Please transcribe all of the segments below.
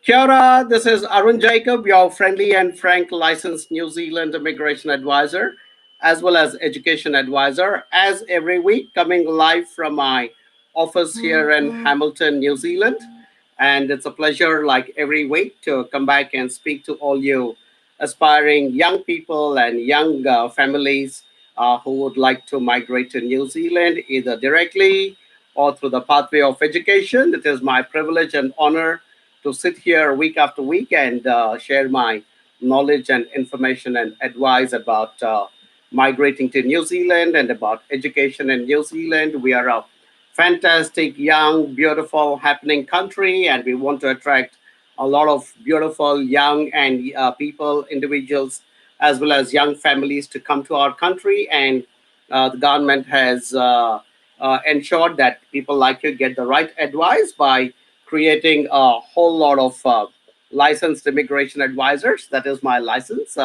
Kia ora, this is Arun Jacob, your friendly and frank licensed New Zealand immigration advisor, as well as education advisor, as every week coming live from my office here in Hamilton, New Zealand. And it's a pleasure, like every week, to come back and speak to all you aspiring young people and young families who would like to migrate to New Zealand, either directly or through the pathway of education. It is my privilege and honor to sit here week after week and share my knowledge and information and advice about migrating to New Zealand and about education in New Zealand. We are a fantastic, young, beautiful, happening country, and we want to attract a lot of beautiful young and people, individuals, as well as young families to come to our country. And the government has ensured that people like you get the right advice by creating a whole lot of licensed immigration advisors. That is my license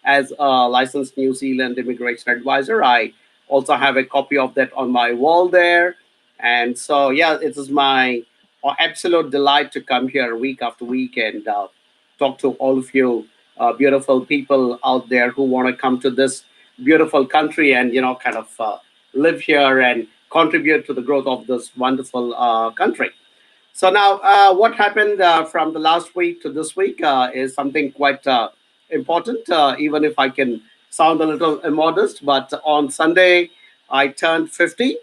as a licensed New Zealand immigration advisor. I also have a copy of that on my wall there. And so, yeah, it is my absolute delight to come here week after week and talk to all of you beautiful people out there who want to come to this beautiful country and, kind of live here and contribute to the growth of this wonderful country. So now, what happened from the last week to this week is something quite important, even if I can sound a little immodest. But on Sunday, I turned 50.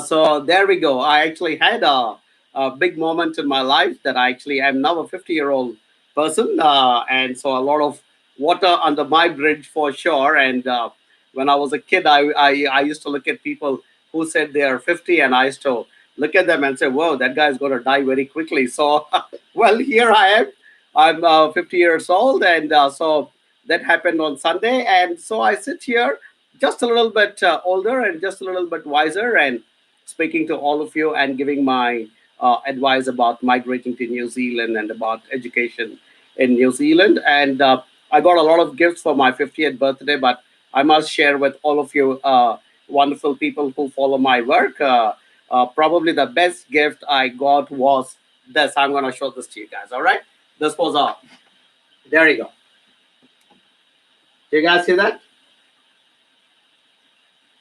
So there we go. I actually had a big moment in my life that I actually am now a 50-year-old person. And so a lot of water under my bridge for sure. And when I was a kid, I used to look at people who said they are 50, and I used to look at them and say, whoa, that guy's going to die very quickly. So, well, here I am. I'm 50 years old. And so that happened on Sunday. And so I sit here just a little bit older and just a little bit wiser and speaking to all of you and giving my advice about migrating to New Zealand and about education in New Zealand. And I got a lot of gifts for my 50th birthday, but I must share with all of you wonderful people who follow my work. Probably the best gift I got was this. I'm going to show this to you guys. All right. This was there you go. Do you guys see that?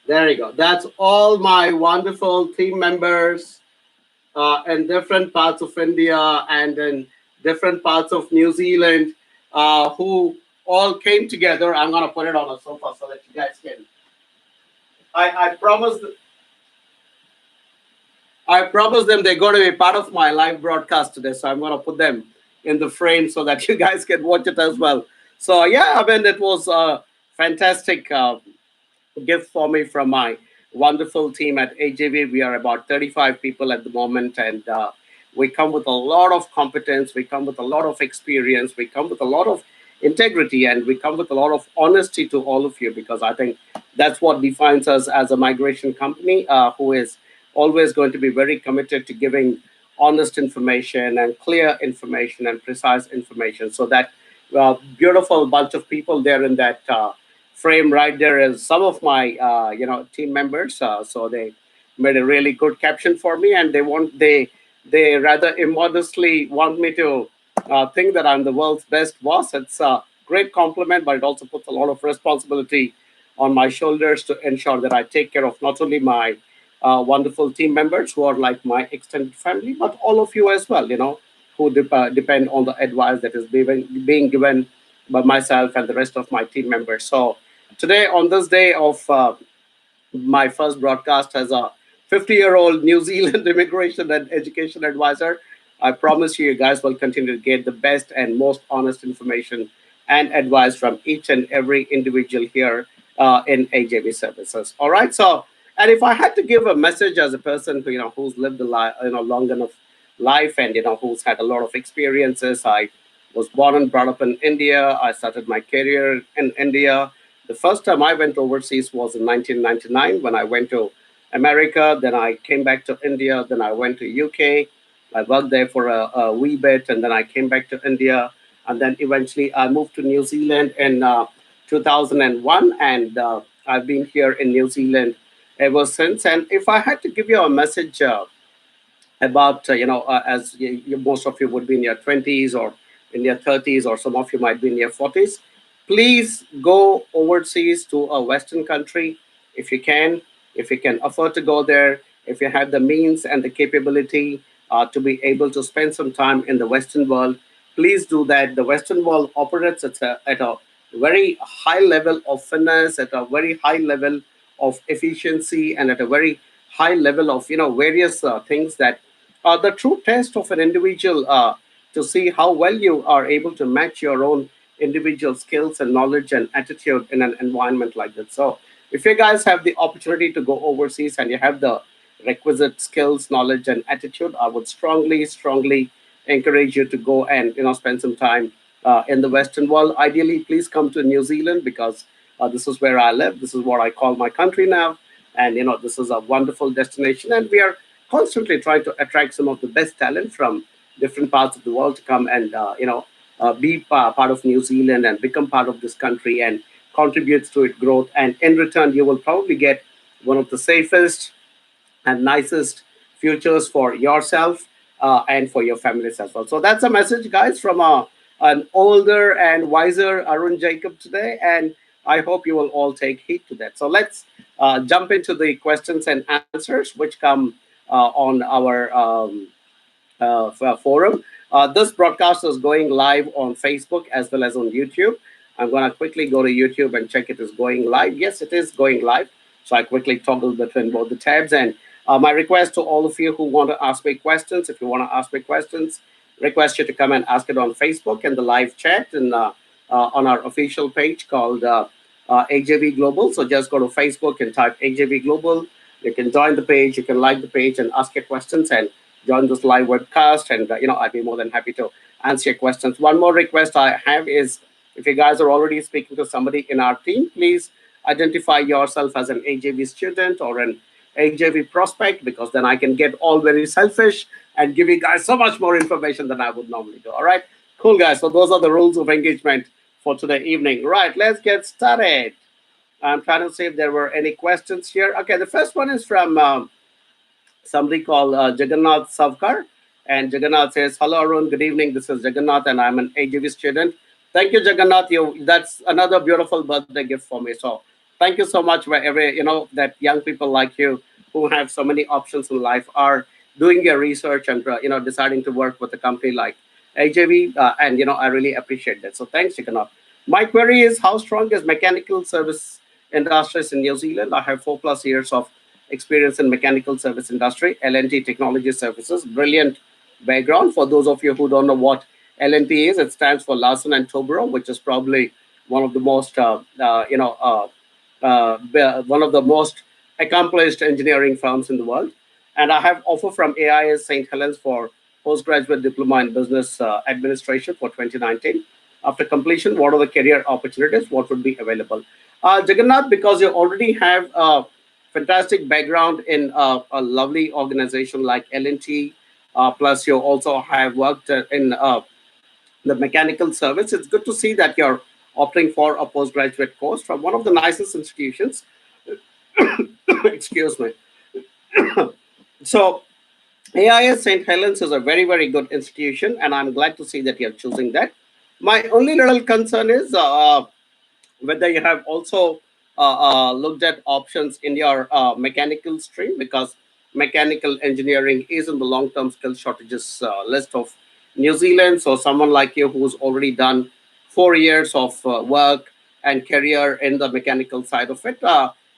There you go. That's all my wonderful team members in different parts of India and in different parts of New Zealand who all came together. I'm going to put it on a sofa so that you guys can. I promised. I promised them they're going to be part of my live broadcast today, so I'm going to put them in the frame so that you guys can watch it as well. So yeah, I mean it was a fantastic gift for me from my wonderful team at AJV. We are about 35 people at the moment, and we come with a lot of competence, we come with a lot of experience, we come with a lot of integrity, and we come with a lot of honesty to all of you, because I think that's what defines us as a migration company who is always going to be very committed to giving honest information and clear information and precise information, so that beautiful bunch of people there in that frame right there is some of my team members. So they made a really good caption for me, and they rather immodestly want me to think that I'm the world's best boss. It's a great compliment, but it also puts a lot of responsibility on my shoulders to ensure that I take care of not only my wonderful team members who are like my extended family, but all of you as well, who depend on the advice that is being given by myself and the rest of my team members. So today, on this day of my first broadcast as a 50-year-old New Zealand immigration and education advisor, I promise you guys will continue to get the best and most honest information and advice from each and every individual here in AJB services. All right. So, and if I had to give a message as a person who, who's lived a long enough life and, who's had a lot of experiences, I was born and brought up in India. I started my career in India. The first time I went overseas was in 1999 when I went to America. Then I came back to India. Then I went to UK. I worked there for a wee bit, and then I came back to India. And then eventually I moved to New Zealand in 2001. And I've been here in New Zealand ever since. And if I had to give you a message about as most of you would be in your 20s or in your 30s, or some of you might be in your 40s. Please go overseas to a western country if you can, if you can afford to go there, if you have the means and the capability to be able to spend some time in the western world. Please do that. The western world operates at a very high level of finesse, at a very high level of efficiency, and at a very high level of various things that the true test of an individual, to see how well you are able to match your own individual skills and knowledge and attitude in an environment like that. So if you guys have the opportunity to go overseas and you have the requisite skills, knowledge, and attitude, I would strongly encourage you to go and spend some time in the Western world. Ideally, please come to New Zealand, because this is where I live. This is what I call my country now, and this is a wonderful destination, and we are constantly trying to attract some of the best talent from different parts of the world to come and be part of New Zealand and become part of this country and contributes to its growth. And in return, you will probably get one of the safest and nicest futures for yourself and for your families as well. So that's a message, guys, from an older and wiser Arun Jacob today. And I hope you will all take heed to that. So let's jump into the questions and answers which come on our forum. This broadcast is going live on Facebook as well as on YouTube. I'm going to quickly go to YouTube and check it is going live. Yes, it is going live. So I quickly toggle between both the tabs. And my request to all of you who want to ask me questions, if you want to ask me questions, request you to come and ask it on Facebook in the live chat and on our official page called AJV Global. So just go to Facebook and type AJV Global. You can join the page, you can like the page and ask your questions and join this live webcast. And I'd be more than happy to answer your questions. One more request I have is, if you guys are already speaking to somebody in our team, please identify yourself as an AJV student or an AJV prospect, because then I can get all very selfish and give you guys so much more information than I would normally do. All right, cool, guys. So those are the rules of engagement for today evening. Right, let's get started. I'm trying to see if there were any questions here. Okay, the first one is from somebody called Jagannath Savkar. And Jagannath says, "Hello, Arun. Good evening. This is Jagannath, and I'm an AGV student." Thank you, Jagannath. That's another beautiful birthday gift for me. So thank you so much for every, that young people like you who have so many options in life are doing your research and, deciding to work with a company like AJV. And, I really appreciate that. So thanks, Jagannath. My query is, how strong is mechanical service industries in New Zealand? I have 4+ years of experience in mechanical service industry, L&T Technology Services. Brilliant background. For those of you who don't know what L&T is, it stands for Larsen and Toubro, which is probably one of the most, one of the most accomplished engineering firms in the world. And I have offer from AIS St. Helens for postgraduate diploma in business administration for 2019. After completion, what are the career opportunities? What would be available? Jagannath, because you already have fantastic background in a lovely organization like L&T, plus you also have worked in the mechanical service. It's good to see that you're opting for a postgraduate course from one of the nicest institutions. Excuse me. So AIS St. Helens is a very good institution, and I'm glad to see that you're choosing that. My only little concern is whether you have also looked at options in your mechanical stream, because mechanical engineering is in the long-term skill shortages list of New Zealand. So someone like you who's already done 4 years of work and career in the mechanical side of it,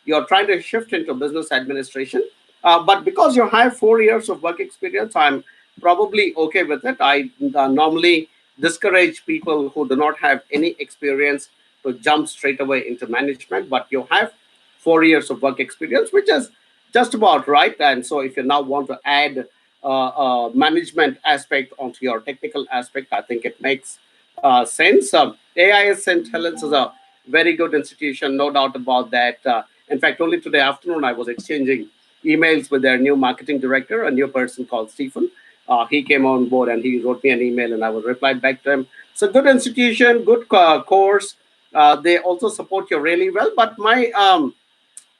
you're trying to shift into business administration. But because you have 4 years of work experience, I'm probably okay with it. I normally discourage people who do not have any experience to jump straight away into management, but you have 4 years of work experience, which is just about right. And so if you now want to add management aspect onto your technical aspect, I think it makes sense. AIS St. Helens is a very good institution, no doubt about that. In fact, only today afternoon, I was exchanging emails with their new marketing director, a new person called Stephen. He came on board and he wrote me an email, and I will reply back to him. So good institution, good course. They also support you really well. But my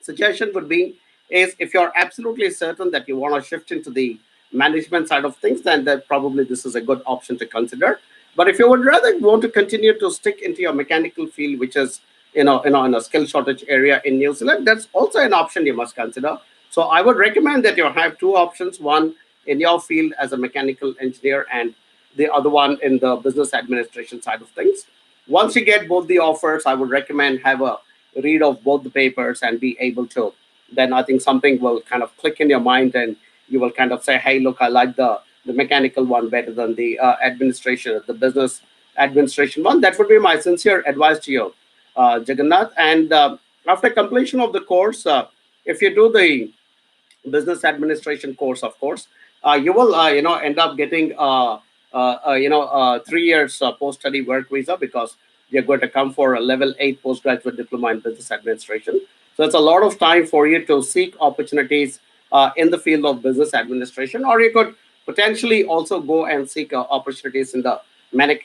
suggestion would be is, if you're absolutely certain that you want to shift into the management side of things, then probably this is a good option to consider. But if you would rather want to continue to stick into your mechanical field, which is in a skill shortage area in New Zealand, that's also an option you must consider. So I would recommend that you have two options: one in your field as a mechanical engineer, and the other one in the business administration side of things. Once you get both the offers, I would recommend have a read of both the papers and be able to. Then I think something will kind of click in your mind, and you will kind of say, "Hey, look, I like the mechanical one better than the administration, the business administration one." That would be my sincere advice to you, Jagannath. And after completion of the course, if you do the business administration course, of course, you will end up getting 3 years post study work visa, because you're going to come for a level 8 postgraduate diploma in business administration. So it's a lot of time for you to seek opportunities in the field of business administration, or you could potentially also go and seek opportunities in the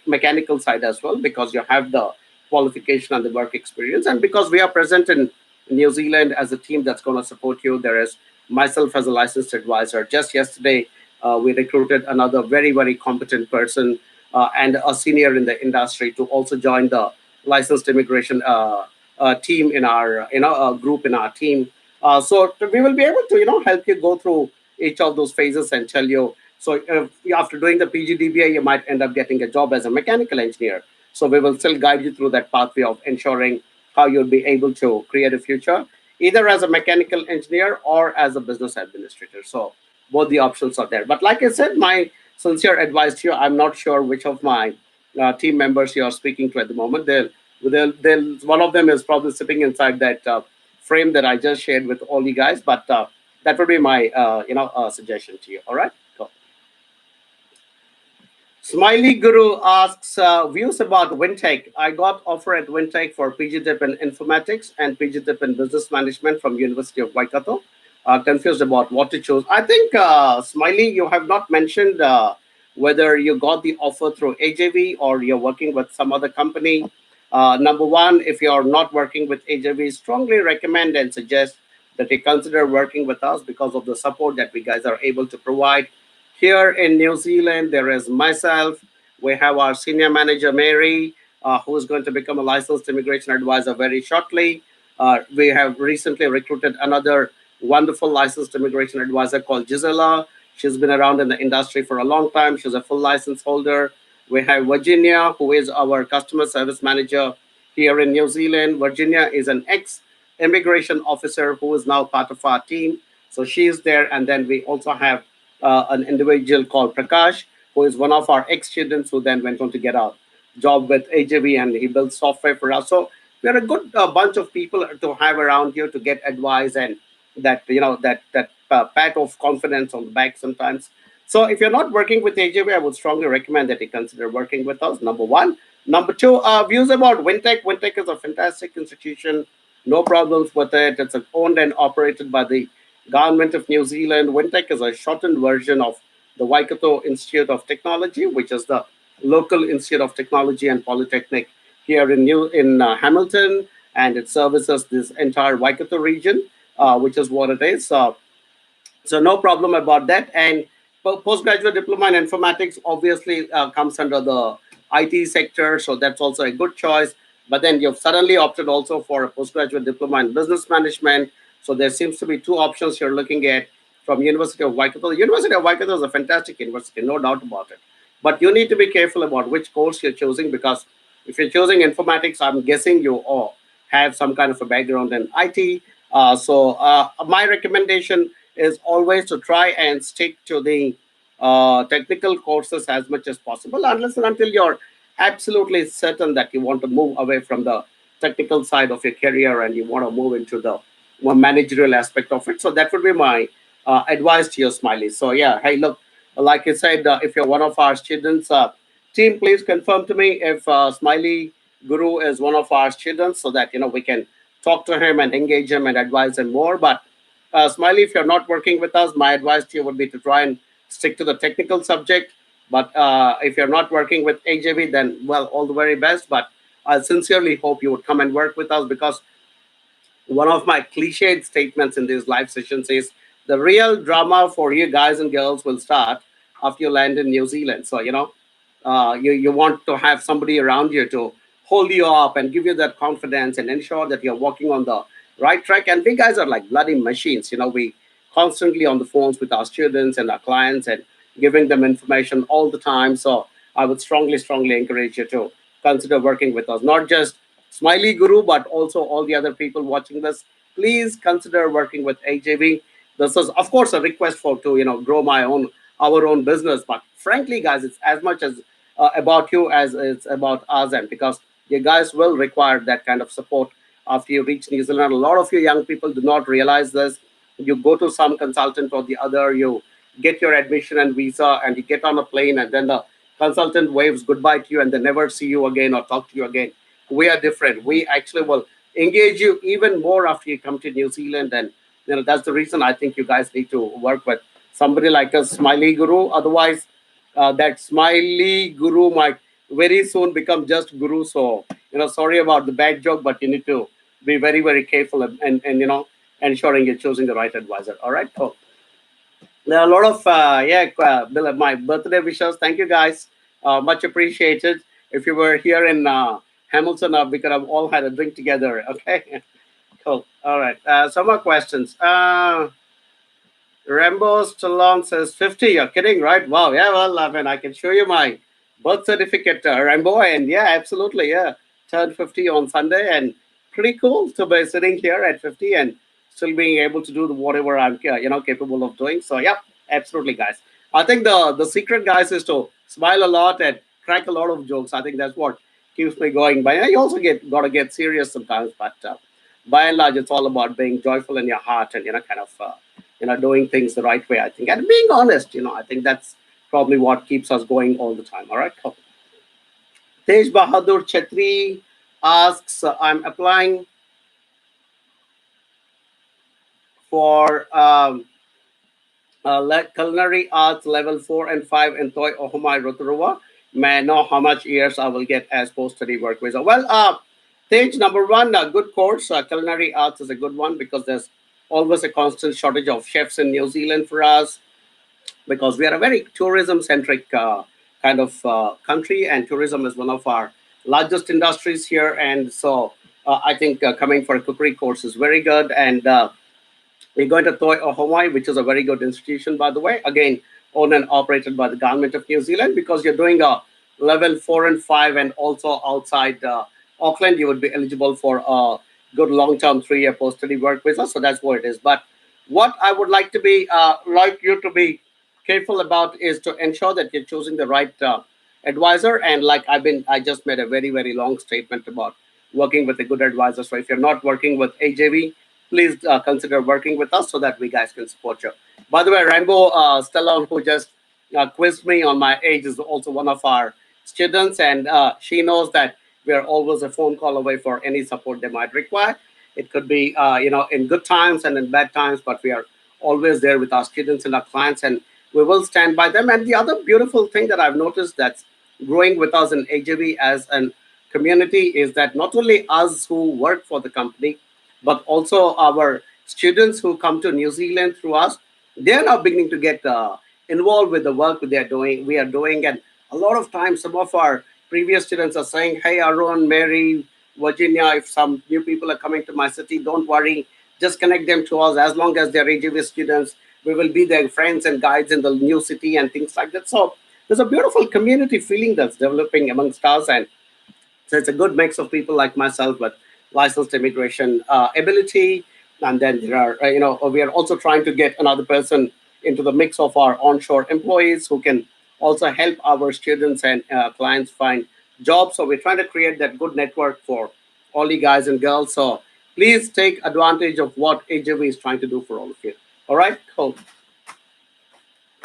mechanical side as well, because you have the qualification and the work experience. And because we are present in New Zealand as a team that's going to support you, there is myself as a licensed advisor. Just yesterday, we recruited another very, very competent person and a senior in the industry to also join the licensed immigration team in our group in our team. So we will be able to help you go through each of those phases and tell you. So after doing the PGDBA, you might end up getting a job as a mechanical engineer. So we will still guide you through that pathway of ensuring how you'll be able to create a future, either as a mechanical engineer or as a business administrator. So both the options are there. But like I said, my sincere advice to you, I'm not sure which of my team members you are speaking to at the moment. They'll one of them is probably sitting inside that frame that I just shared with all you guys. But that would be my suggestion to you. All right. Cool. Smiley Guru asks views about Wintech. I got offer at Wintech for PG Dip in informatics and PG Dip in business management from University of Waikato. Confused about what to choose. I think Smiley, you have not mentioned whether you got the offer through AJV or you're working with some other company. Number one, if you're not working with AJV, strongly recommend and suggest that you consider working with us because of the support that we guys are able to provide. Here in New Zealand, there is myself. We have our senior manager, Mary, who is going to become a licensed immigration advisor very shortly. We have recently recruited another wonderful licensed immigration advisor called Gisela. She's been around in the industry for a long time. She's a full license holder. We have Virginia, who is our customer service manager here in New Zealand. Virginia is an ex immigration officer who is now part of our team. So she is there. And then we also have an individual called Prakash, who is one of our ex students who then went on to get a job with AJV, and he built software for us. So we're a good bunch of people to have around here to get advice and that pat of confidence on the back sometimes. So if you're not working with AJV, I would strongly recommend that you consider working with us. Number one. Number two, views about Wintech. Wintech is a fantastic institution. No problems with it. It's owned and operated by the Government of New Zealand. Wintech is a shortened version of the Waikato Institute of Technology, which is the local Institute of Technology and Polytechnic here in Hamilton, and it services this entire Waikato region, which is what it is. So no problem about that. And postgraduate diploma in informatics obviously comes under the IT sector, so that's also a good choice. But then you've suddenly opted also for a postgraduate diploma in business management. So there seems to be two options you're looking at from University of Waikato. The University of Waikato is a fantastic university, no doubt about it. But you need to be careful about which course you're choosing, because if you're choosing informatics, I'm guessing you all have some kind of a background in IT. So my recommendation is always to try and stick to the technical courses as much as possible, unless and until you're absolutely certain that you want to move away from the technical side of your career and you want to move into the more managerial aspect of it. So that would be my advice to you, Smiley. So yeah, hey, look, like I said, if you're one of our students, team, please confirm to me if Smiley Guru is one of our students, so that we can talk to him and engage him and advise him more. But Smiley, if you're not working with us, my advice to you would be to try and stick to the technical subject. But if you're not working with AJV, then well, all the very best. But I sincerely hope you would come and work with us, because one of my cliched statements in these live sessions is The real drama for you guys and girls will start after you land in New Zealand. So, you want to have somebody around you to hold you up and give you that confidence and ensure that you're walking on the right track. And we guys are like bloody machines. We constantly on the phones with our students and our clients and giving them information all the time. So I would strongly, strongly encourage you to consider working with us. Not just Smiley Guru, but also all the other people watching this. Please consider working with AJV. This is, of course, a request for to grow my own our own business. But frankly, guys, it's as much as about you as it's about us, and because you guys will require that kind of support after you reach New Zealand. A lot of you young people do not realize this. You go to some consultant or the other, you get your admission and visa, and you get on a plane, and then the consultant waves goodbye to you, and they never see you again or talk to you again. We are different. We actually will engage you even more after you come to New Zealand, and that's the reason I think you guys need to work with somebody like a Smiley Guru. Otherwise, that Smiley Guru might very soon become just Guru. So, sorry about the bad joke, but you need to be very, very careful and ensuring you're choosing the right advisor. All right. So, there are a lot of, my birthday wishes. Thank you guys. Much appreciated. If you were here in Hamilton, we could have all had a drink together. Okay. Cool. All right. Some more questions. Rambo Stallone says 50. You're kidding, right? Wow. Yeah, well, I mean, I can show you my birth certificate, Rambo. And yeah, absolutely. Yeah. Turned 50 on Sunday. And pretty cool to be sitting here at 50 and still being able to do whatever I'm, capable of doing. So, yeah, absolutely, guys. I think the secret, guys, is to smile a lot and crack a lot of jokes. I think that's what keeps me going. But you also got to get serious sometimes. But by and large, it's all about being joyful in your heart and, kind of doing things the right way, I think, and being honest. I think that's probably what keeps us going all the time. All right. Cool. Tej Bahadur Chetri asks, I'm applying for culinary arts level 4 and 5 in Toy Ohomai Rotorua. May I know how much years I will get as post study work visa? Well, Tej, number one, a good course. Culinary arts is a good one because there's always a constant shortage of chefs in New Zealand for us, because we are a very tourism centric kind of country, and tourism is one of our largest industries here. And so I think coming for a cookery course is very good. And we're going to Toi or Hawaii, which is a very good institution, by the way. Again, owned and operated by the government of New Zealand, because you're doing a level 4 and 5, and also outside Auckland, you would be eligible for a good long-term 3-year post-study work visa. So that's what it is. But what I would like to be like you to be careful about is to ensure that you're choosing the right advisor. And like I just made a very, very long statement about working with a good advisor. So if you're not working with AJV, please consider working with us so that we guys can support you. By the way, Rainbow Stallone, who just quizzed me on my age, is also one of our students, and she knows that we are always a phone call away for any support they might require. It could be, in good times and in bad times, but we are always there with our students and our clients, and we will stand by them. And the other beautiful thing that I've noticed that's growing with us in AJV as a community is that not only us who work for the company, but also our students who come to New Zealand through us, they are now beginning to get involved with the work we are doing. And a lot of times, some of our previous students are saying, hey, Arun, Mary, Virginia, if some new people are coming to my city, don't worry, just connect them to us. As long as they're AJV students, we will be their friends and guides in the new city and things like that. So there's a beautiful community feeling that's developing amongst us. And so it's a good mix of people like myself with licensed immigration ability. And then there are, we are also trying to get another person into the mix of our onshore employees who can also help our students and clients find jobs. So we're trying to create that good network for all you guys and girls. So please take advantage of what AJV is trying to do for all of you. All right, cool.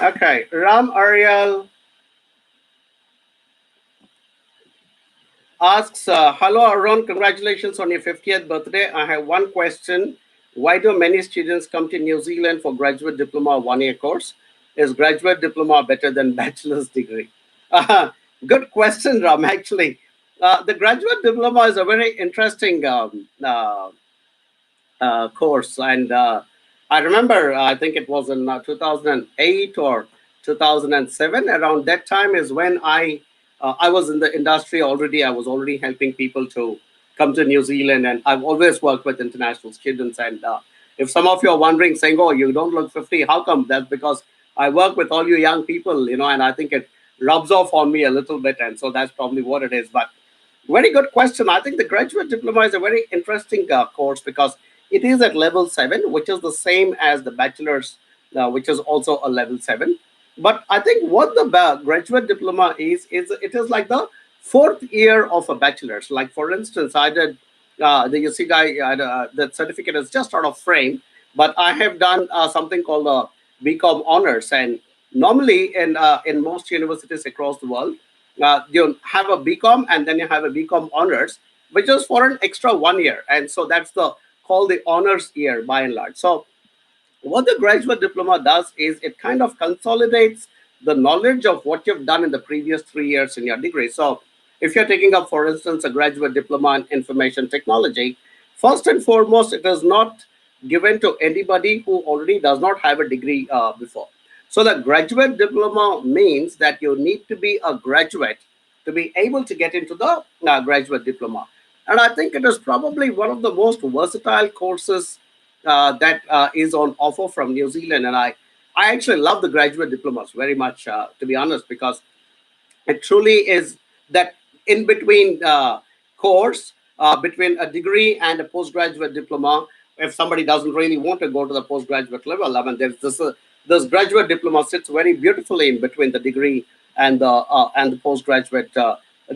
Okay, Ram Ariel asks, hello, Arun, congratulations on your 50th birthday. I have one question. Why do many students come to New Zealand for graduate diploma 1-year course? Is graduate diploma better than bachelor's degree? Good question, Ram, actually. The graduate diploma is a very interesting course. And I remember, I think it was in 2008 or 2007. Around that time is when I was in the industry already. I was already helping people to come to New Zealand, and I've always worked with international students. And if some of you are wondering, saying, "Oh, you don't look 50," how come? That's because I work with all you young people, and I think it rubs off on me a little bit, and so that's probably what it is. But very good question. I think the graduate diploma is a very interesting course because it is at level 7, which is the same as the bachelor's, which is also a level 7. But I think what the graduate diploma is it is like the fourth year of a bachelor's. Like, for instance, I did the UC guy, that certificate is just out of frame, but I have done something called a BCom honors. And normally, in most universities across the world, you have a BCom and then you have a BCom honors, which is for an extra 1 year, and so that's the called the honors year by and large. So what the graduate diploma does is it kind of consolidates the knowledge of what you've done in the previous 3 years in your degree. So if you're taking up, for instance, a graduate diploma in information technology, first and foremost, it is not given to anybody who already does not have a degree before. So the graduate diploma means that you need to be a graduate to be able to get into the graduate diploma. And I think it is probably one of the most versatile courses that is on offer from New Zealand. And I actually love the graduate diplomas very much, to be honest, because it truly is that in between course between a degree and a postgraduate diploma. If somebody doesn't really want to go to the postgraduate level, I mean, this graduate diploma sits very beautifully in between the degree and the postgraduate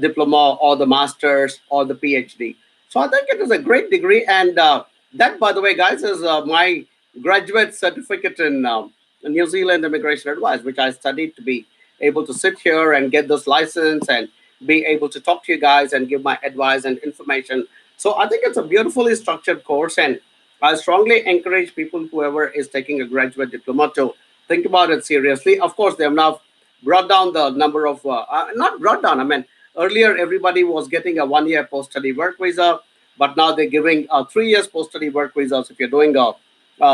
diploma or the masters or the PhD. So I think it is a great degree, and that, by the way, guys, is my graduate certificate in New Zealand immigration advice, which I studied to be able to sit here and get this license and be able to talk to you guys and give my advice and information. So I think it's a beautifully structured course, and I strongly encourage people, whoever is taking a graduate diploma, to think about it seriously. Of course, they have now brought down the number of, not brought down, I mean, earlier everybody was getting a 1 year post study work visa, but now they're giving 3 years post study work visas if you're doing a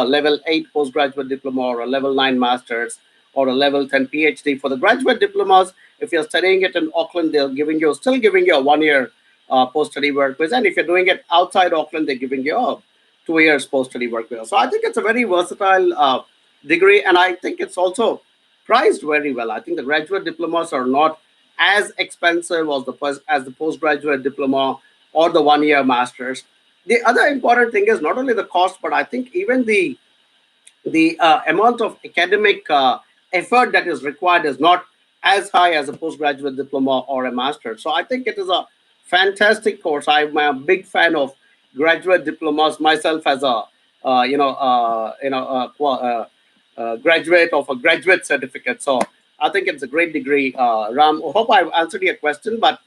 level 8 postgraduate diploma or a level 9 master's or a level 10 PhD. For the graduate diplomas, if you're studying it in Auckland, they're still giving you a 1 year post study work visa. And if you're doing it outside Auckland, they're giving you a 2 years post study work visa. So I think it's a very versatile degree, and I think it's also priced very well. I think the graduate diplomas are not as expensive as the postgraduate diploma or the 1 year masters. The other important thing is not only the cost, but I think even the amount of academic effort that is required is not as high as a postgraduate diploma or a master. So I think it is a fantastic course. I'm a big fan of graduate diplomas myself as a graduate of a graduate certificate. So I think it's a great degree. Ram, I hope I've answered your question. But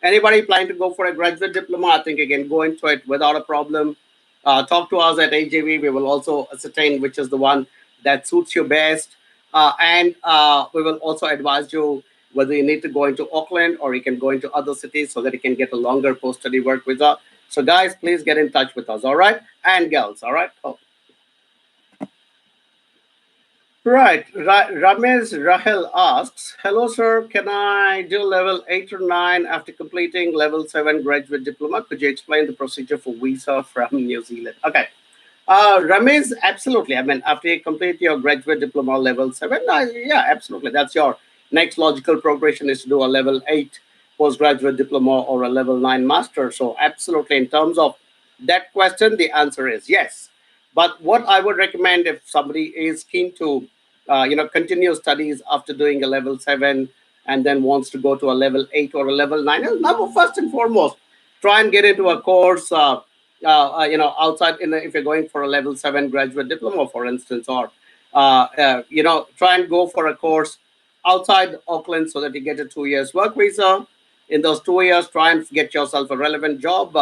anybody planning to go for a graduate diploma, I think again go into it without a problem. Talk to us at AJV. We will also ascertain which is the one that suits you best, and we will also advise you whether you need to go into Auckland or you can go into other cities so that you can get a longer post-study work visa. So, guys, please get in touch with us. All right, and girls. All right. Oh. Right. Ramesh Rahel asks, "Hello, sir. Can I do level 8 or 9 after completing level 7 graduate diploma? Could you explain the procedure for visa from New Zealand?" Okay. Ramesh, absolutely. I mean, after you complete your graduate diploma level 7, yeah, absolutely. That's your next logical progression, is to do a level 8 postgraduate diploma or a level 9 master. So, absolutely. In terms of that question, the answer is yes. But what I would recommend, if somebody is keen to continue studies after doing a level 7 and then wants to go to a level 8 or a level 9, number first and foremost, try and get into a course outside, if you're going for a level 7 graduate diploma, for instance, or try and go for a course outside Auckland so that you get a 2 years work visa. In those 2 years, try and get yourself a relevant job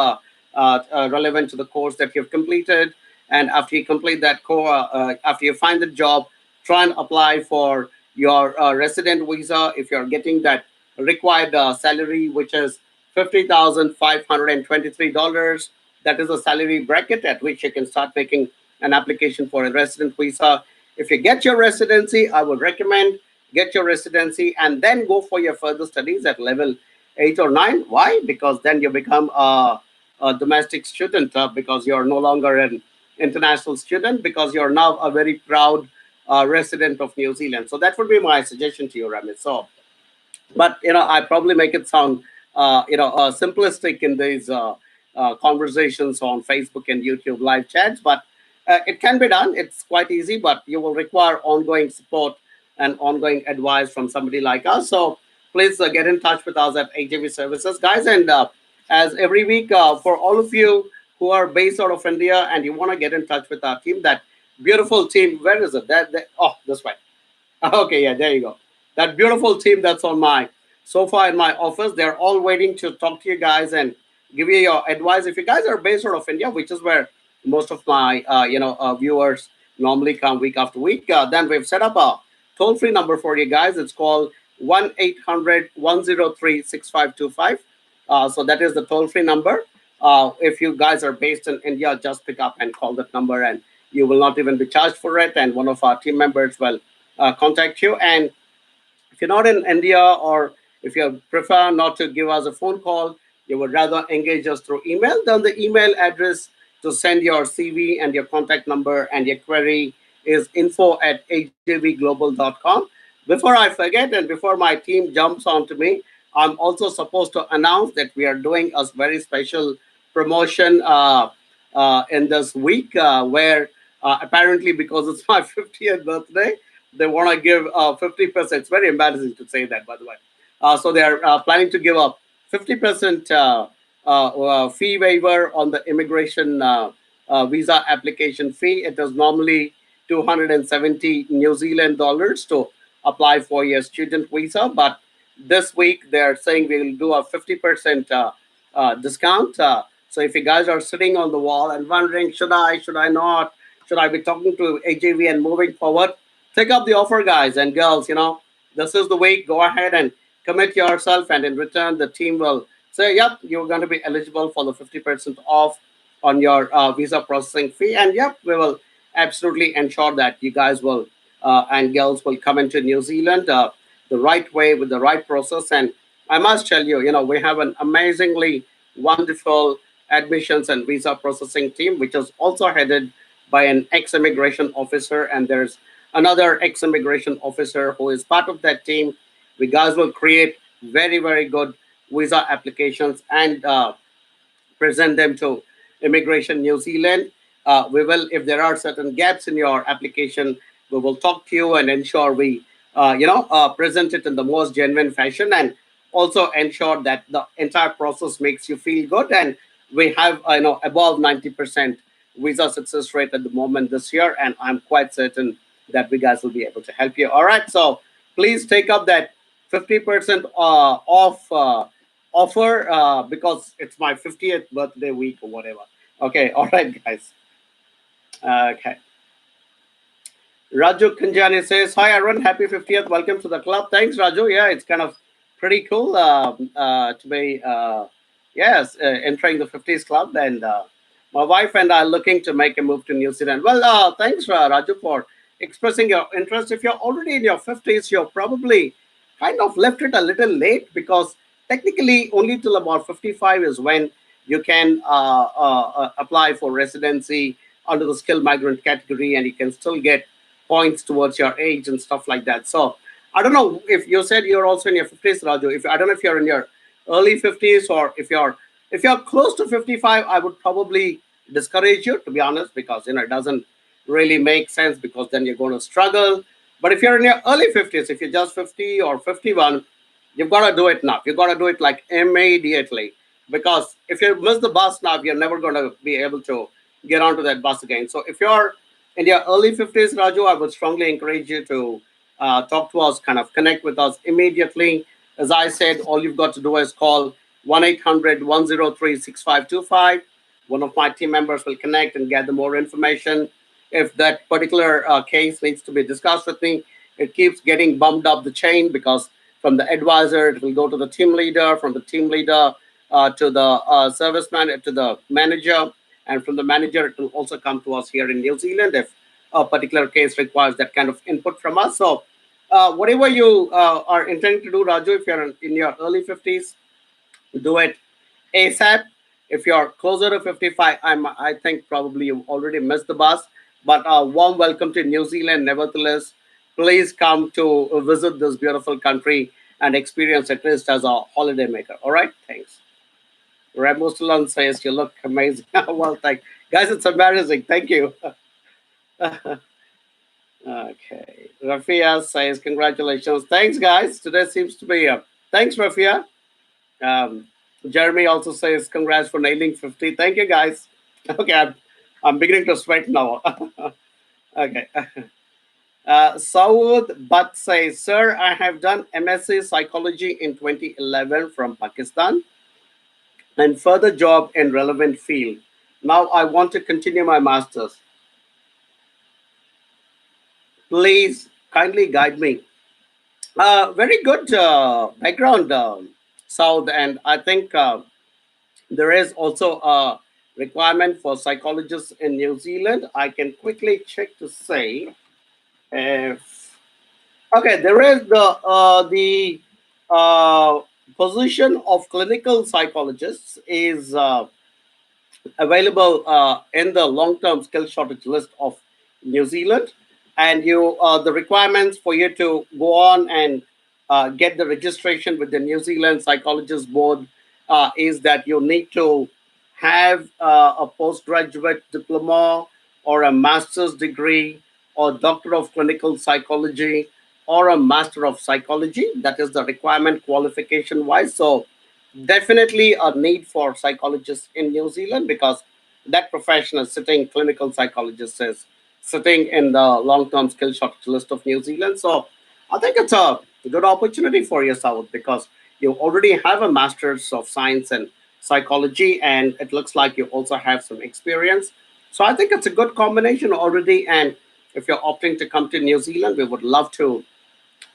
relevant to the course that you've completed. And after you complete that course, after you find the job, try and apply for your resident visa if you're getting that required salary, which is $50,523. That is a salary bracket at which you can start making an application for a resident visa. If you get your residency, I would recommend get your residency and then go for your further studies at level 8 or 9. Why? Because then you become a domestic student, because you're no longer an international student, because you're now a very proud resident of New Zealand. So that would be my suggestion to you, Ramit. So, but I probably make it sound simplistic in these conversations on Facebook and YouTube live chats, but it can be done. It's quite easy, but you will require ongoing support and ongoing advice from somebody like us. So please get in touch with us at AJV Services, guys. And as every week, for all of you who are based out of India and you want to get in touch with our team, that beautiful team, where is it? Oh, this way. Okay, yeah, there you go. That beautiful team that's on my sofa in my office, they're all waiting to talk to you guys and give you your advice. If you guys are based out of India, which is where most of my viewers normally come week after week, then we've set up a toll-free number for you guys. It's called 1-800-103-6525. So that is the toll-free number. If you guys are based in India, just pick up and call that number, and you will not even be charged for it. And one of our team members will contact you. And if you're not in India, or if you prefer not to give us a phone call, you would rather engage us through email, then the email address to send your CV and your contact number and your query is info@ajvglobal.com. Before I forget and before my team jumps onto me, I'm also supposed to announce that we are doing a very special promotion in this week, where apparently, because it's my 50th birthday, they want to give 50%. It's very embarrassing to say that, by the way. So they are planning to give a 50% fee waiver on the immigration visa application fee. It is normally 270 New Zealand dollars to apply for your student visa, but this week they're saying we will do a 50% discount. So if you guys are sitting on the wall and wondering, should I not, should I be talking to AJV and moving forward, take up the offer, guys and girls. This is the week. Go ahead and commit yourself, and in return, the team will say, "Yep, you're going to be eligible for the 50% off on your visa processing fee." And yep, we will absolutely ensure that you guys will and girls will come into New Zealand the right way with the right process. And I must tell you, we have an amazingly wonderful admissions and visa processing team, which is also headed by an ex-immigration officer, and there's another ex-immigration officer who is part of that team. We guys will create very, very good visa applications and present them to Immigration New Zealand. We will, if there are certain gaps in your application, we will talk to you and ensure we, present it in the most genuine fashion, and also ensure that the entire process makes you feel good. And we have, above 90% visa success rate at the moment this year, and I'm quite certain that we guys will be able to help you. All right, so please take up that 50% off offer because it's my 50th birthday week or whatever. Okay, all right, guys. Okay. Raju Kanjani says, "Hi, Arun. Happy 50th. Welcome to the club." Thanks, Raju. Yeah, it's kind of pretty cool to be, entering the 50s club. And my wife and I are looking to make a move to New Zealand. Well, thanks, Raju, for expressing your interest. If you're already in your 50s, you're probably kind of left it a little late, because technically only till about 55 is when you can apply for residency under the skilled migrant category, and you can still get points towards your age and stuff like that. So I don't know if you said you're also in your 50s, Raju. If I don't know if you're in your early 50s, or if you're close to 55, I would probably discourage you, to be honest, because it doesn't really make sense, because then you're going to struggle. But if you're in your early 50s, if you're just 50 or 51, you've got to do it now. You've got to do it like immediately, because if you miss the bus now, you're never going to be able to get onto that bus again. So if you're in your early 50s, Raju, I would strongly encourage you to talk to us, kind of connect with us immediately. As I said, all you've got to do is call 1-800-103-6525. One of my team members will connect and gather more information. If that particular case needs to be discussed with me, it keeps getting bumped up the chain, because from the advisor, it will go to the team leader, from the team leader to the service manager, to the manager, and from the manager, it will also come to us here in New Zealand if a particular case requires that kind of input from us. So, whatever you are intending to do, Raju, if you're in your early 50s, do it ASAP. If you're closer to 55, I think probably you already missed the bus. But warm welcome to New Zealand. Nevertheless, please come to visit this beautiful country and experience it least as a holiday maker. All right, thanks. Ramusulan says you look amazing. Well, thank guys. It's embarrassing. Thank you. Okay. Rafia says congratulations. Thanks, guys. Today seems to be thanks, Rafia. Um, Jeremy also says congrats for nailing 50. Thank you, guys. Okay, I'm beginning to sweat now. Okay. Saud Butt says, Sir, I have done MSc Psychology in 2011 from Pakistan and further job in relevant field. Now I want to continue my master's. Please kindly guide me. Very good background, Saud, and I think there is also a requirement for psychologists in New Zealand. I can quickly check to say if okay, there is the uh, position of clinical psychologists is available in the long-term skill shortage list of New Zealand, and you the requirements for you to go on and get the registration with the New Zealand Psychologist Board is that you need to have a postgraduate diploma or a master's degree or doctor of clinical psychology or a master of psychology. That is the requirement qualification wise. So definitely a need for psychologists in New Zealand because that profession is sitting, clinical psychologist is sitting in the long-term skill shortage list of New Zealand. So I think it's a good opportunity for yourself because you already have a master's of science and psychology, and it looks like you also have some experience. So I think it's a good combination already. And if you're opting to come to New Zealand, we would love to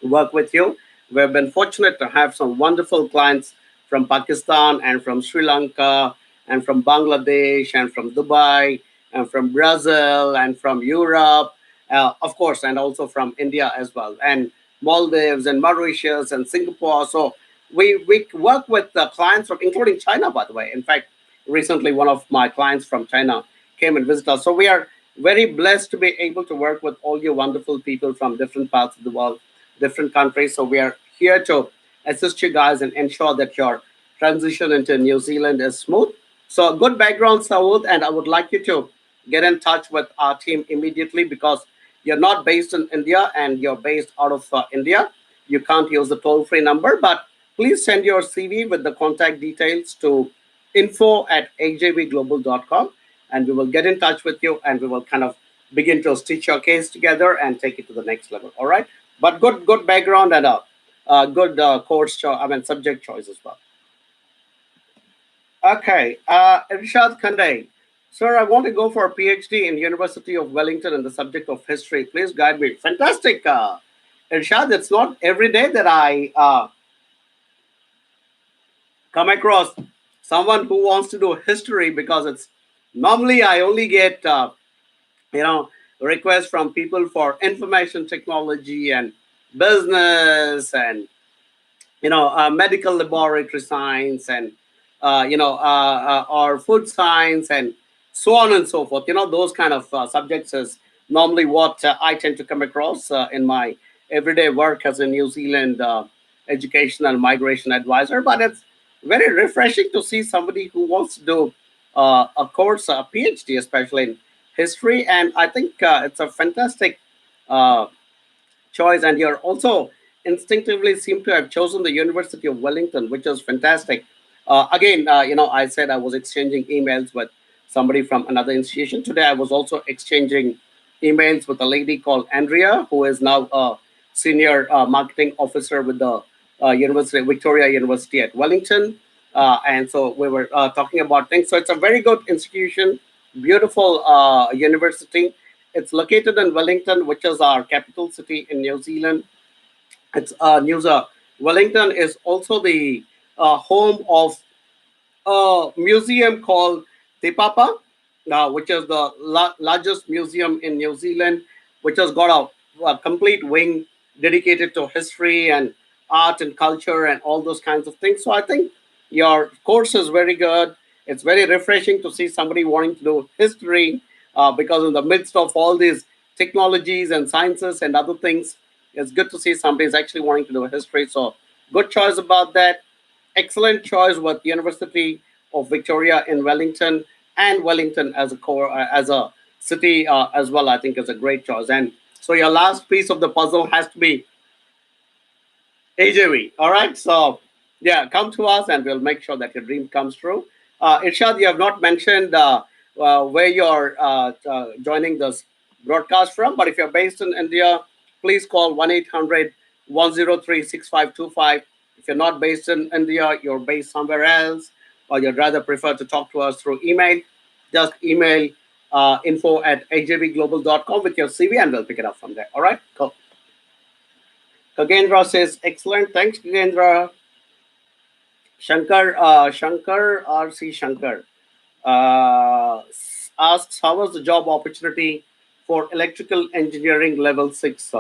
work with you. We've been fortunate to have some wonderful clients from Pakistan and from Sri Lanka and from Bangladesh and from Dubai and from Brazil and from Europe, of course, and also from India as well, and Maldives and Mauritius and Singapore. So we work with the clients from, including China, by the way. In fact, recently one of my clients from China came and visited us. So we are very blessed to be able to work with all you wonderful people from different parts of the world, different countries. So we are here to assist you guys and ensure that your transition into New Zealand is smooth. So good background, Saud, and I would like you to get in touch with our team immediately because you're not based in India and you're based out of India. You can't use the toll-free number, but please send your CV with the contact details to info@ajvglobal.com and we will get in touch with you and we will kind of begin to stitch your case together and take it to the next level. All right, but good background and a good I mean subject choice as well. Okay, Irshad Khandai. Sir, I want to go for a PhD in University of Wellington in the subject of history. Please guide me. Fantastic, Irshad. It's not every day that I come across someone who wants to do history because it's normally I only get you know requests from people for information technology and business and medical laboratory science and or food science and so on and so forth. Those kind of subjects is normally what I tend to come across in my everyday work as a New Zealand educational migration advisor. But it's very refreshing to see somebody who wants to do a course, a PhD, especially in history. And I think it's a fantastic uh, choice, and you're also instinctively seem to have chosen the University of Wellington, which is fantastic. Again, I said I was exchanging emails with somebody from another institution. Today, I was also exchanging emails with a lady called Andrea, who is now a senior marketing officer with the University Victoria University at Wellington. And so we were talking about things. So it's a very good institution, beautiful university. It's located in Wellington, which is our capital city in New Zealand. It's Wellington is also the home of a museum called Te Papa. which is the largest museum in New Zealand, which has got a complete wing dedicated to history and art and culture and all those kinds of things. So I think your course is very good. It's very refreshing to see somebody wanting to do history, because in the midst of all these technologies and sciences and other things, it's good to see somebody is actually wanting to do history. So good choice about that. Excellent choice with University of Victoria in Wellington, and Wellington as a core as a city as well. I think is a great choice. And so your last piece of the puzzle has to be AJV. All right. So yeah, come to us and we'll make sure that your dream comes true. Irshad, you have not mentioned where you're joining this broadcast from, but if you're based in India, please call 1-800-103-6525. If you're not based in India, you're based somewhere else, or you'd rather prefer to talk to us through email, just email info@ajvglobal.com with your CV and we'll pick it up from there. All right. Cool. Kagendra says, excellent. Thanks, Kagendra. Shankar RC Shankar asks, how was the job opportunity for electrical engineering level 6?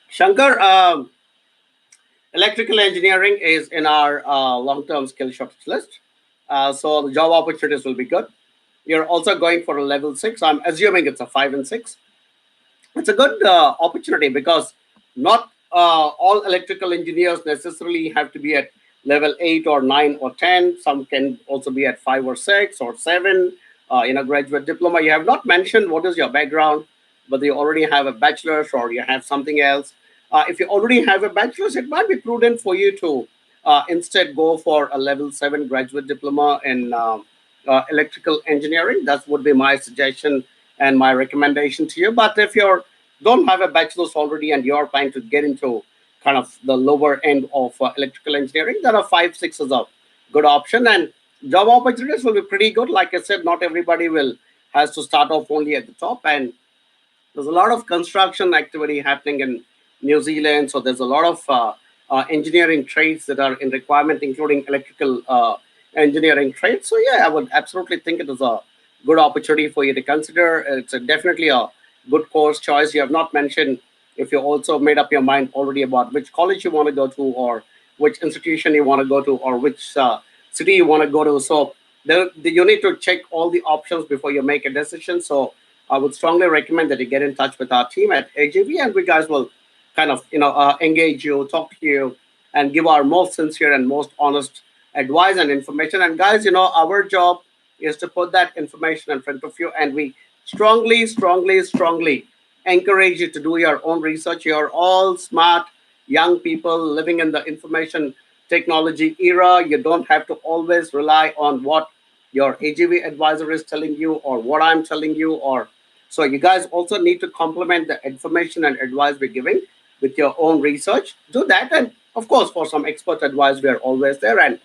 Shankar, electrical engineering is in our long-term skill shortage list. So the job opportunities will be good. You're also going for a level 6. I'm assuming it's a 5 and 6. It's a good opportunity because not all electrical engineers necessarily have to be at level 8 or 9 or 10. Some can also be at 5 or 6 or 7 in a graduate diploma. You have not mentioned what is your background, but you already have a bachelor's or you have something else. If you already have a bachelor's, it might be prudent for you to instead go for a level 7 graduate diploma in electrical engineering. That would be my suggestion and my recommendation to you. But if you don't have a bachelor's already and you're planning to get into kind of the lower end of electrical engineering, then a 5-6 is a good option. And job opportunities will be pretty good. Like I said, not everybody will has to start off only at the top. And there's a lot of construction activity happening in New Zealand. So there's a lot of engineering trades that are in requirement, including electrical engineering trades. So yeah, I would absolutely think it is a good opportunity for you to consider. It's definitely a good course choice. You have not mentioned if you also made up your mind already about which college you want to go to, or which institution you want to go to, or which city you want to go to. So you need to check all the options before you make a decision. So I would strongly recommend that you get in touch with our team at AJV, and we guys will kind of engage you, talk to you, and give our most sincere and most honest advice and information. And guys, our job is to put that information in front of you, and we strongly encourage you to do your own research. You're all smart young people living in the information technology era. You don't have to always rely on what your AGV advisor is telling you or what I'm telling you. Or so you guys also need to complement the information and advice we're giving with your own research. Do that, and of course, for some expert advice, we are always there. And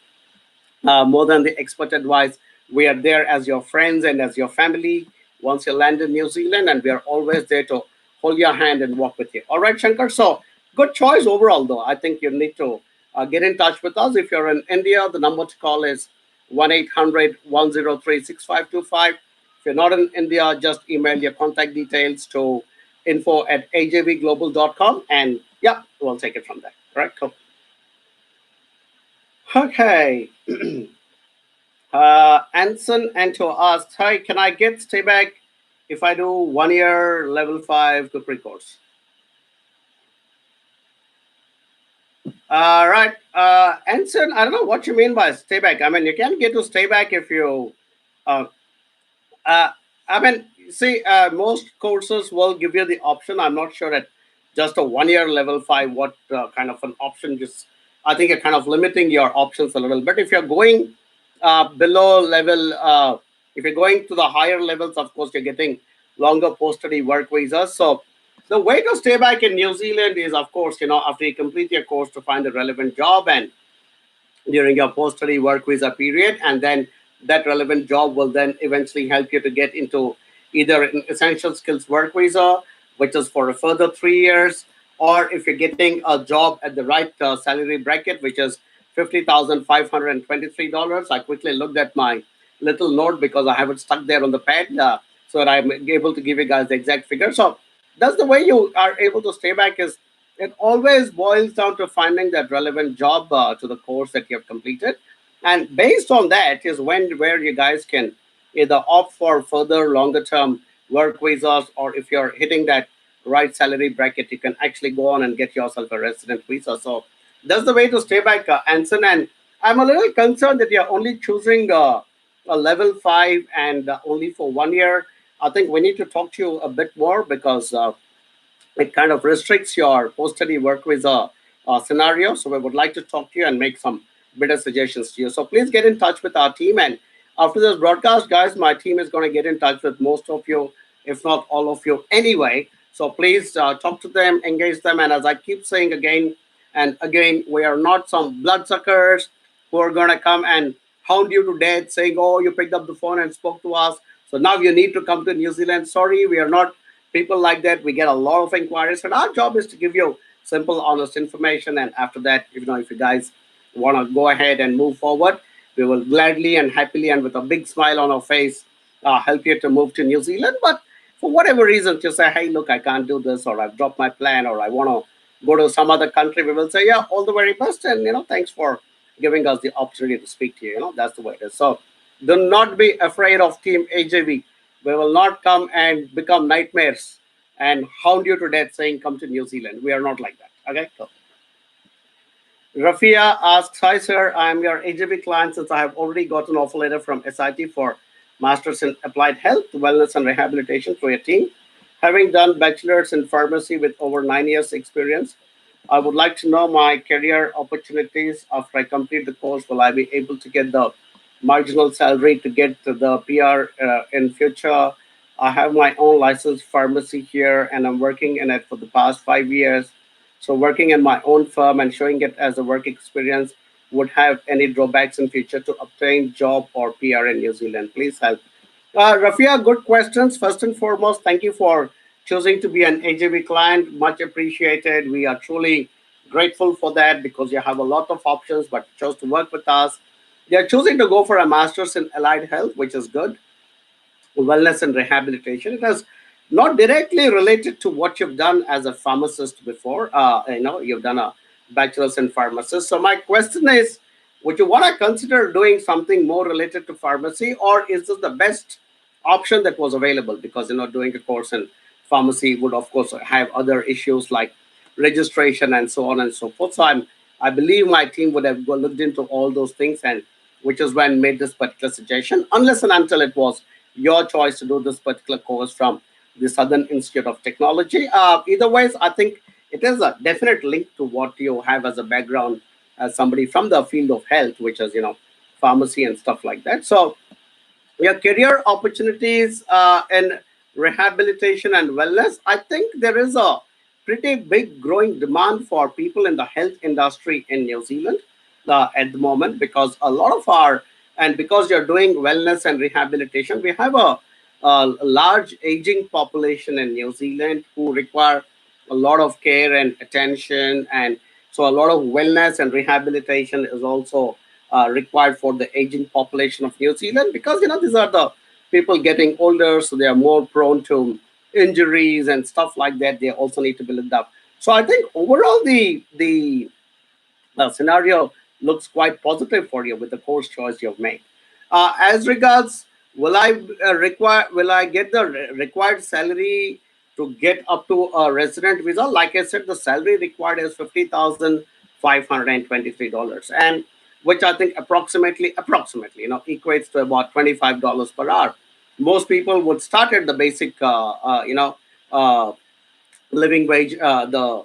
more than the expert advice, we are there as your friends and as your family once you land in New Zealand, and we are always there to hold your hand and walk with you. All right, Shankar. So good choice overall, though. I think you need to get in touch with us. If you're in India, the number to call is 1-800-103-6525. If you're not in India, just email your contact details to info@ajvglobal.com, and yeah, we'll take it from there. All right, cool. Okay. Anson Anto asked, hi, can I get stay back if I do 1 year level 5 to pre-course? Right. Anson, I don't know what you mean by stay back. I mean, you can get to stay back if you, uh, I mean, see, most courses will give you the option. I'm not sure at just a 1 year level 5, what kind of an option. Just, I think you're kind of limiting your options a little bit. If you're going below level, if you're going to the higher levels, of course, you're getting longer post-study work visas. So the way to stay back in New Zealand is, of course, after you complete your course, to find a relevant job and during your post-study work visa period, and then that relevant job will then eventually help you to get into either an essential skills work visa, which is for a further 3 years, or if you're getting a job at the right salary bracket, which is $50,523. I quickly looked at my little note because I have it stuck there on the pad, so that I'm able to give you guys the exact figure. So that's the way you are able to stay back. Is it always boils down to finding that relevant job to the course that you have completed, and based on that is when where you guys can either opt for further longer term work visas, or if you're hitting that right salary bracket, you can actually go on and get yourself a resident visa. So that's the way to stay back, Anson. And I'm a little concerned that you're only choosing a level 5 and only for 1 year. I think we need to talk to you a bit more because it kind of restricts your post-study work visa scenario. So we would like to talk to you and make some better suggestions to you. So please get in touch with our team. And after this broadcast, guys, my team is going to get in touch with most of you, if not all of you anyway. So please talk to them, engage them. And as I keep saying again and again, we are not some bloodsuckers who are going to come and hound you to death saying, oh, you picked up the phone and spoke to us, so now you need to come to New Zealand. Sorry, we are not people like that. We get a lot of inquiries, and our job is to give you simple, honest information. And after that, if you guys want to go ahead and move forward, we will gladly and happily and with a big smile on our face help you to move to New Zealand. But for whatever reason, to say, hey, look, I can't do this, or I've dropped my plan, or I want to go to some other country, we will say, yeah, all the very best, and thanks for giving us the opportunity to speak to you. That's the way it is. So do not be afraid of Team AJV. We will not come and become nightmares and hound you to death saying, come to New Zealand. We are not like that. Okay? So, Rafia asks, hi, sir. I am your AJV client since I have already got an offer letter from SIT for Masters in Applied Health, Wellness and Rehabilitation for your team. Having done bachelor's in pharmacy with over 9 years experience, I would like to know my career opportunities after I complete the course. Will I be able to get the marginal salary to get to the PR in future? I have my own licensed pharmacy here, and I'm working in it for the past 5 years. So working in my own firm and showing it as a work experience would have any drawbacks in future to obtain job or PR in New Zealand? Please help. Rafia, good questions. First and foremost, thank you for choosing to be an AJB client. Much appreciated. We are truly grateful for that because you have a lot of options, but you chose to work with us. You're choosing to go for a master's in allied health, which is good. Wellness and rehabilitation. It is not directly related to what you've done as a pharmacist before. You've done a bachelor's in pharmacist. So my question is, would you want to consider doing something more related to pharmacy, or is this the best option that was available? Because doing a course in pharmacy would of course have other issues like registration and so on and so forth. So I believe my team would have looked into all those things, and which is when made this particular suggestion, unless and until it was your choice to do this particular course from the Southern Institute of Technology. Either ways, I think it is a definite link to what you have as a background as somebody from the field of health, which is pharmacy and stuff like that. So your career opportunities in rehabilitation and wellness, I think there is a pretty big growing demand for people in the health industry in New Zealand at the moment, because a lot of our, and because you're doing wellness and rehabilitation, we have a large aging population in New Zealand who require a lot of care and attention. And so a lot of wellness and rehabilitation is also required for the aging population of New Zealand, because these are the people getting older, so they are more prone to injuries and stuff like that. They also need to be looked up. So I think overall the scenario looks quite positive for you with the course choice you've made. As regards, will I get the required salary to get up to a resident visa? Like I said, the salary required is $50,523, and which I think approximately equates to about $25 per hour. Most people would start at the basic uh, living wage, the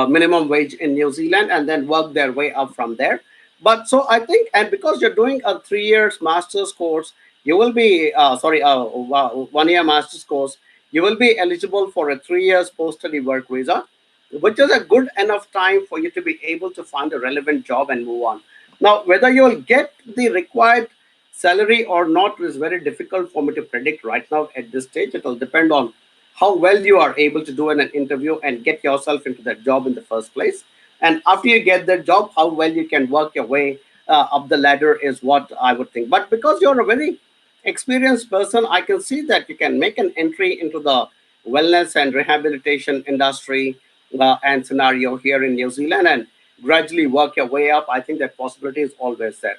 minimum wage in New Zealand, and then work their way up from there. But so I think, and because you're doing a 3 years master's course, you will be, 1 year master's course, you will be eligible for a 3 years post study work visa, which is a good enough time for you to be able to find a relevant job and move on. Now, whether you'll get the required salary or not is very difficult for me to predict right now at this stage. It will depend on how well you are able to do in an interview and get yourself into that job in the first place. And after you get that job, how well you can work your way up the ladder is what I would think. But because you're a very experienced person, I can see that you can make an entry into the wellness and rehabilitation industry and scenario here in New Zealand and gradually work your way up. I think that possibility is always there.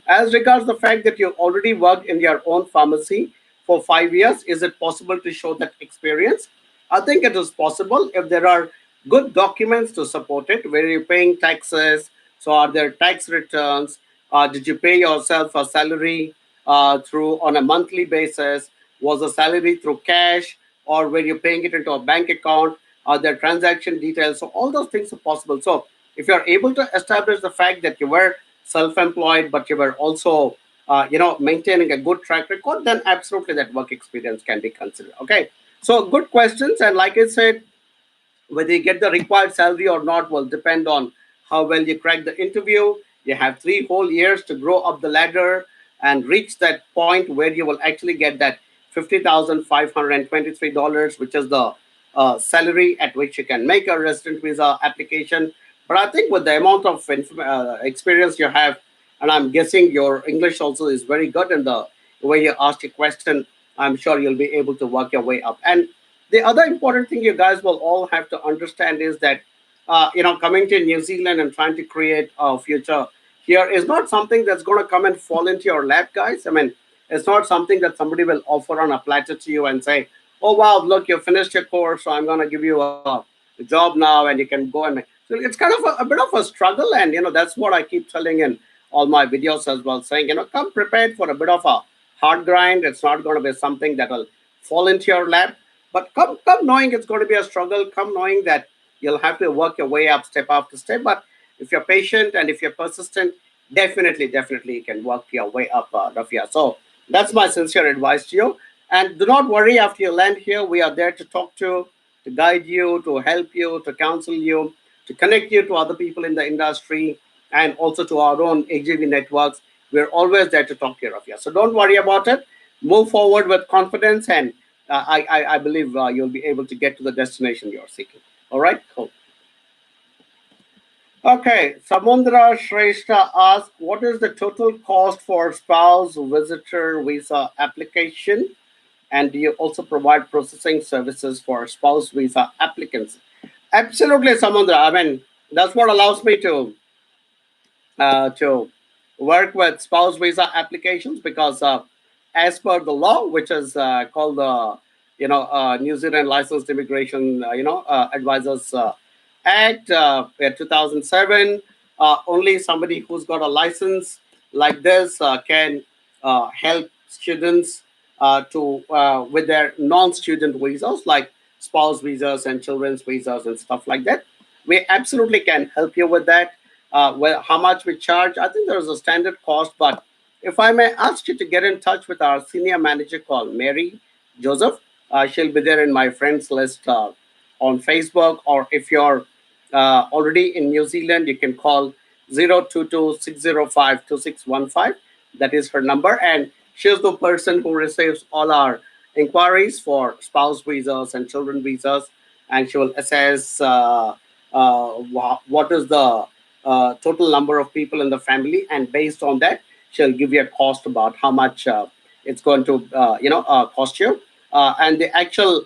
As regards the fact that you already worked in your own pharmacy for 5 years, is it possible to show that experience? I think it is possible if there are good documents to support it, where you're paying taxes. So, are there tax returns? Did you pay yourself a salary through on a monthly basis? Was the salary through cash, or were you paying it into a bank account? Are there transaction details? So, all those things are possible. So, if you're able to establish the fact that you were self-employed, but you were also maintaining a good track record, then absolutely that work experience can be considered. Okay, so good questions, and like I said, whether you get the required salary or not will depend on how well you crack the interview. You have 3 whole years to grow up the ladder and reach that point where you will actually get that $50,523, which is the salary at which you can make a resident visa application. But I think with the amount of experience you have, and I'm guessing your English also is very good in the way you asked a question, I'm sure you'll be able to work your way up. And the other important thing you guys will all have to understand is that coming to New Zealand and trying to create a future here is not something that's going to come and fall into your lap, guys. I mean, it's not something that somebody will offer on a platter to you and say, oh wow, look, you finished your course, so I'm going to give you a job now and you can go and make. So it's kind of a bit of a struggle, and that's what I keep telling in all my videos as well, saying, come prepared for a bit of a hard grind. It's not going to be something that will fall into your lap, but come knowing it's going to be a struggle. Come knowing that you'll have to work your way up step after step. But if you're patient and if you're persistent, definitely you can work your way up, Rafia. So that's my sincere advice to you. And do not worry, after you land here, we are there to talk to guide you, to help you, to counsel you, to connect you to other people in the industry, and also to our own AGV networks. We're always there to talk to you, Rafia. So don't worry about it. Move forward with confidence, and I believe you'll be able to get to the destination you're seeking. All right, cool. Okay, Samundra Shrestha asks, what is the total cost for spouse visitor visa application? And do you also provide processing services for spouse visa applicants? Absolutely, Samundra. I mean, that's what allows me to work with spouse visa applications, because as per the law, which is called the New Zealand Licensed Immigration Advisors Act 2007, only somebody who's got a license like this can help students to with their non-student visas, like spouse visas and children's visas and stuff like that. We absolutely can help you with that. Well, how much we charge? I think there's a standard cost, but if I may ask you to get in touch with our senior manager called Mary Joseph, she'll be there in my friends list on Facebook, or if you're already in New Zealand, you can call 022 605 2615. That is her number, and she's the person who receives all our inquiries for spouse visas and children visas, and she will assess what is the total number of people in the family, and based on that, she'll give you a cost about how much it's going to cost you, and the actual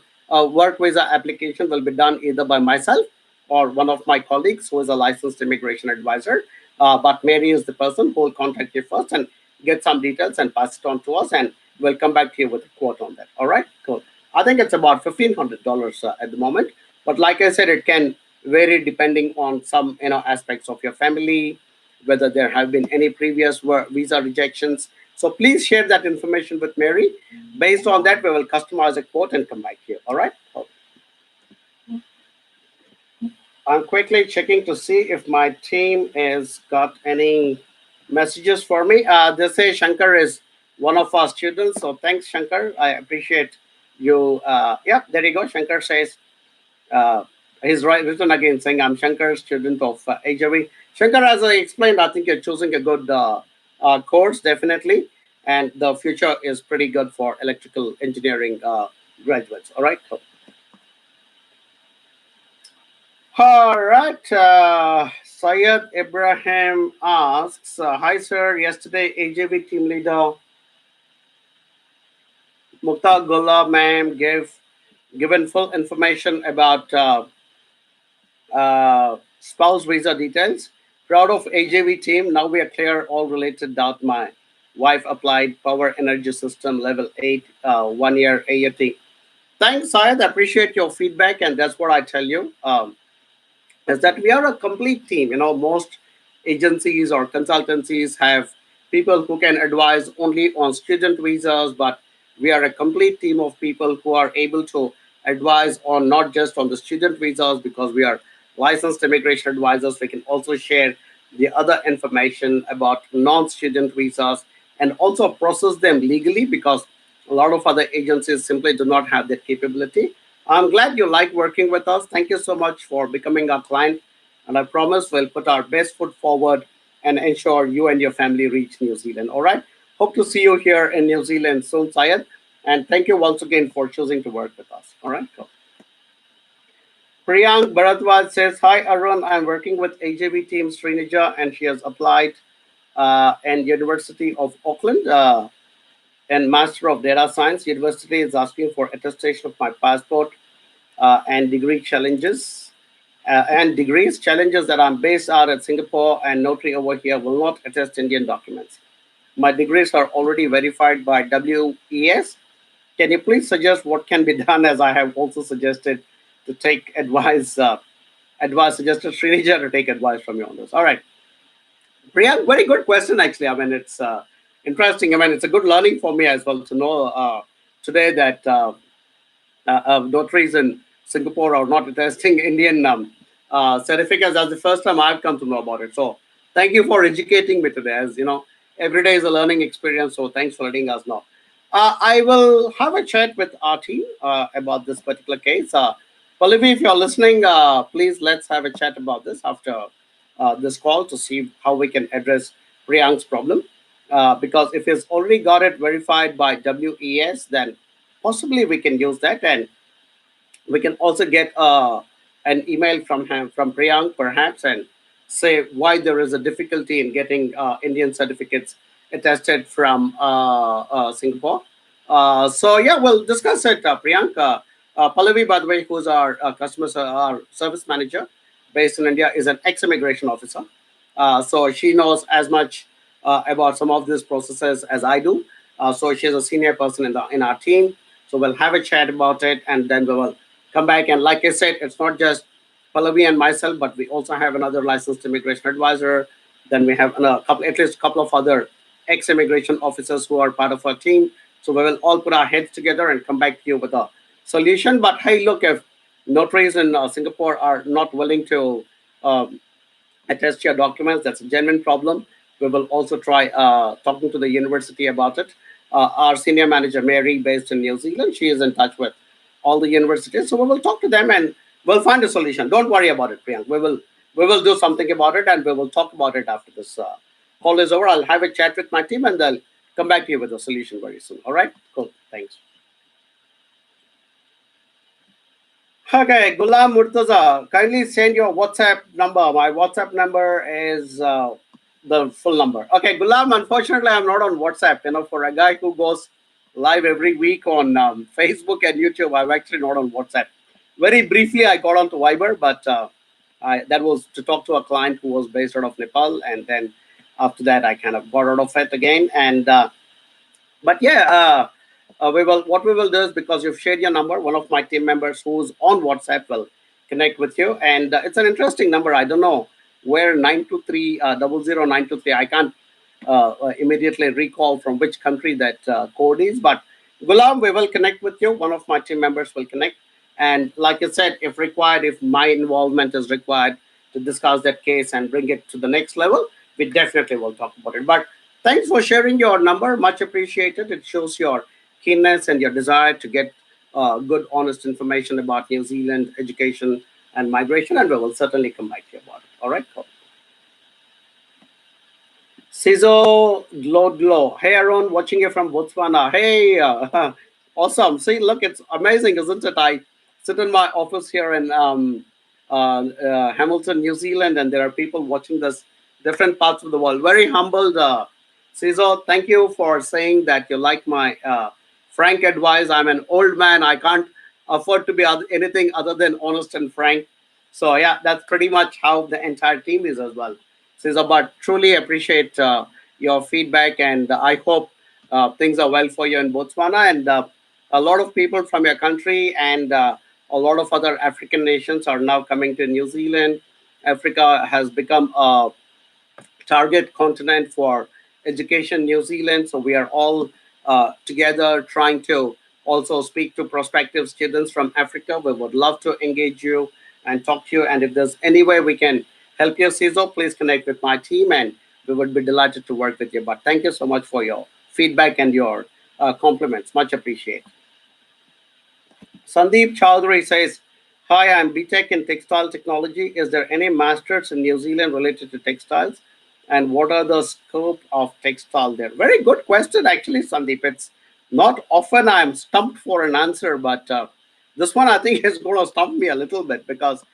work visa application will be done either by myself or one of my colleagues who is a licensed immigration advisor. But Mary is the person who will contact you first and get some details and pass it on to us, and we'll come back to you with a quote on that. All right, cool. I think it's about $1,500 at the moment, but like I said, it can vary depending on some aspects of your family, whether there have been any previous visa rejections. So please share that information with Mary. Based on that, we will customize a quote and come back here. All right. Cool. I'm quickly checking to see if my team has got any messages for me. They say Shankar is one of our students, so thanks, Shankar. I appreciate you. Yeah, there you go. Shankar says he's written again saying, I'm Shankar, student of HAV. Shankar, as I explained, I think you're choosing a good course, definitely. And the future is pretty good for electrical engineering graduates. All right. Cool. All right. Syed Ibrahim asks, hi, sir. Yesterday, AJV team leader Mukta Gullah, ma'am, gave given full information about spouse visa details. Proud of AJV team. Now we are clear all related doubt. My wife applied power energy system level 8, 1 year AAT. Thanks, Syed. I appreciate your feedback, and that's what I tell you. Is that we are a complete team. Most agencies or consultancies have people who can advise only on student visas, but we are a complete team of people who are able to advise on not just on the student visas because we are licensed immigration advisors. We can also share the other information about non-student visas and also process them legally because a lot of other agencies simply do not have that capability. I'm glad you like working with us. Thank you so much for becoming our client. And I promise we'll put our best foot forward and ensure you and your family reach New Zealand. All right. Hope to see you here in New Zealand soon, Syed. And thank you once again for choosing to work with us. All right. Cool. Priyank Bharadwaj says, Hi, Arun. I'm working with AJB team Srinija, and she has applied in University of Auckland. And Master of Data Science. University is asking for attestation of my passport and degree challenges and degrees challenges that I'm based out at Singapore and notary over here will not attest Indian documents. My degrees are already verified by WES. Can you please suggest what can be done as I have also suggested to take advice, suggested Srinija to take advice from you on this. All right. Priyank, very good question actually. I mean, it's interesting. I mean, it's a good learning for me as well to know today that notaries in Singapore are not attesting Indian certificates. That's the first time I've come to know about it. So thank you for educating me today. As you know, every day is a learning experience. So thanks for letting us know. I will have a chat with our team about this particular case. Pallavi, if you're listening, please let's have a chat about this after this call to see how we can address Priyank's problem. Because if he's already got it verified by WES, then possibly we can use that and we can also get an email from him from Priyank perhaps and say why there is a difficulty in getting Indian certificates attested from Singapore. So yeah, we'll discuss it, Priyank. Pallavi, by the way, who's our our service manager based in India, is an ex-immigration officer. So she knows as much about some of these processes as I do. So she's a senior person in our team. So we'll have a chat about it, and then we will come back. And like I said, it's not just Pallavi and myself, but we also have another licensed immigration advisor. Then we have at least a couple of other ex-immigration officers who are part of our team. So we will all put our heads together and come back to you with a solution. But hey, look, if notaries in Singapore are not willing to um, attest your documents. That's a genuine problem. We will also try talking to the university about it. Our senior manager, Mary, based in New Zealand, she is in touch with all the universities. So we will talk to them and we'll find a solution. Don't worry about it, Priyank. We will do something about it and we will talk about it after this call is over. I'll have a chat with my team and they'll come back to you with a solution very soon. All right? Cool. Thanks. Okay, Gulam Murtaza, kindly send your WhatsApp number. My WhatsApp number is the full number. Okay, Gulam, unfortunately, I'm not on WhatsApp. For a guy who goes live every week on Facebook and YouTube, I'm actually not on WhatsApp. Very briefly, I got onto Viber, but that was to talk to a client who was based out of Nepal. And then after that, I kind of got out of it again. And but yeah, we will. What we will do is because you've shared your number, one of my team members who's on WhatsApp will connect with you, and it's an interesting number. I don't know where 923 00923. I can't immediately recall from which country that code is, but Gulam, we will connect with you. One of my team members will connect, and like I said, if required, if my involvement is required to discuss that case and bring it to the next level, we definitely will talk about it. But thanks for sharing your number. Much appreciated. It shows your keenness and your desire to get good, honest information about New Zealand education and migration, and we will certainly come back to you about it. All right, cool. Cizo Glodlo. Hey, Aaron, watching you from Botswana. Hey, awesome. See, look, it's amazing, isn't it? I sit in my office here in Hamilton, New Zealand, and there are people watching this different parts of the world. Very humbled, Cizo. Thank you for saying that you like my frank advice. I'm an old man. I can't afford to be anything other than honest and frank. So yeah, that's pretty much how the entire team is as well. So, but truly appreciate your feedback, and I hope things are well for you in Botswana, and a lot of people from your country and a lot of other African nations are now coming to New Zealand. Africa has become a target continent for education New Zealand. So we are all together trying to also speak to prospective students from Africa. We would love to engage you and talk to you. And if there's any way we can help you, Cesar, please connect with my team and we would be delighted to work with you. But thank you so much for your feedback and your compliments. Much appreciated. Sandeep Chowdhury says, "Hi, I'm BTech in Textile Technology. Is there any masters in New Zealand related to textiles? And what are the scope of textile there?" Very good question, actually, Sandeep. It's not often I'm stumped for an answer, but this one I think is going to stump me a little bit because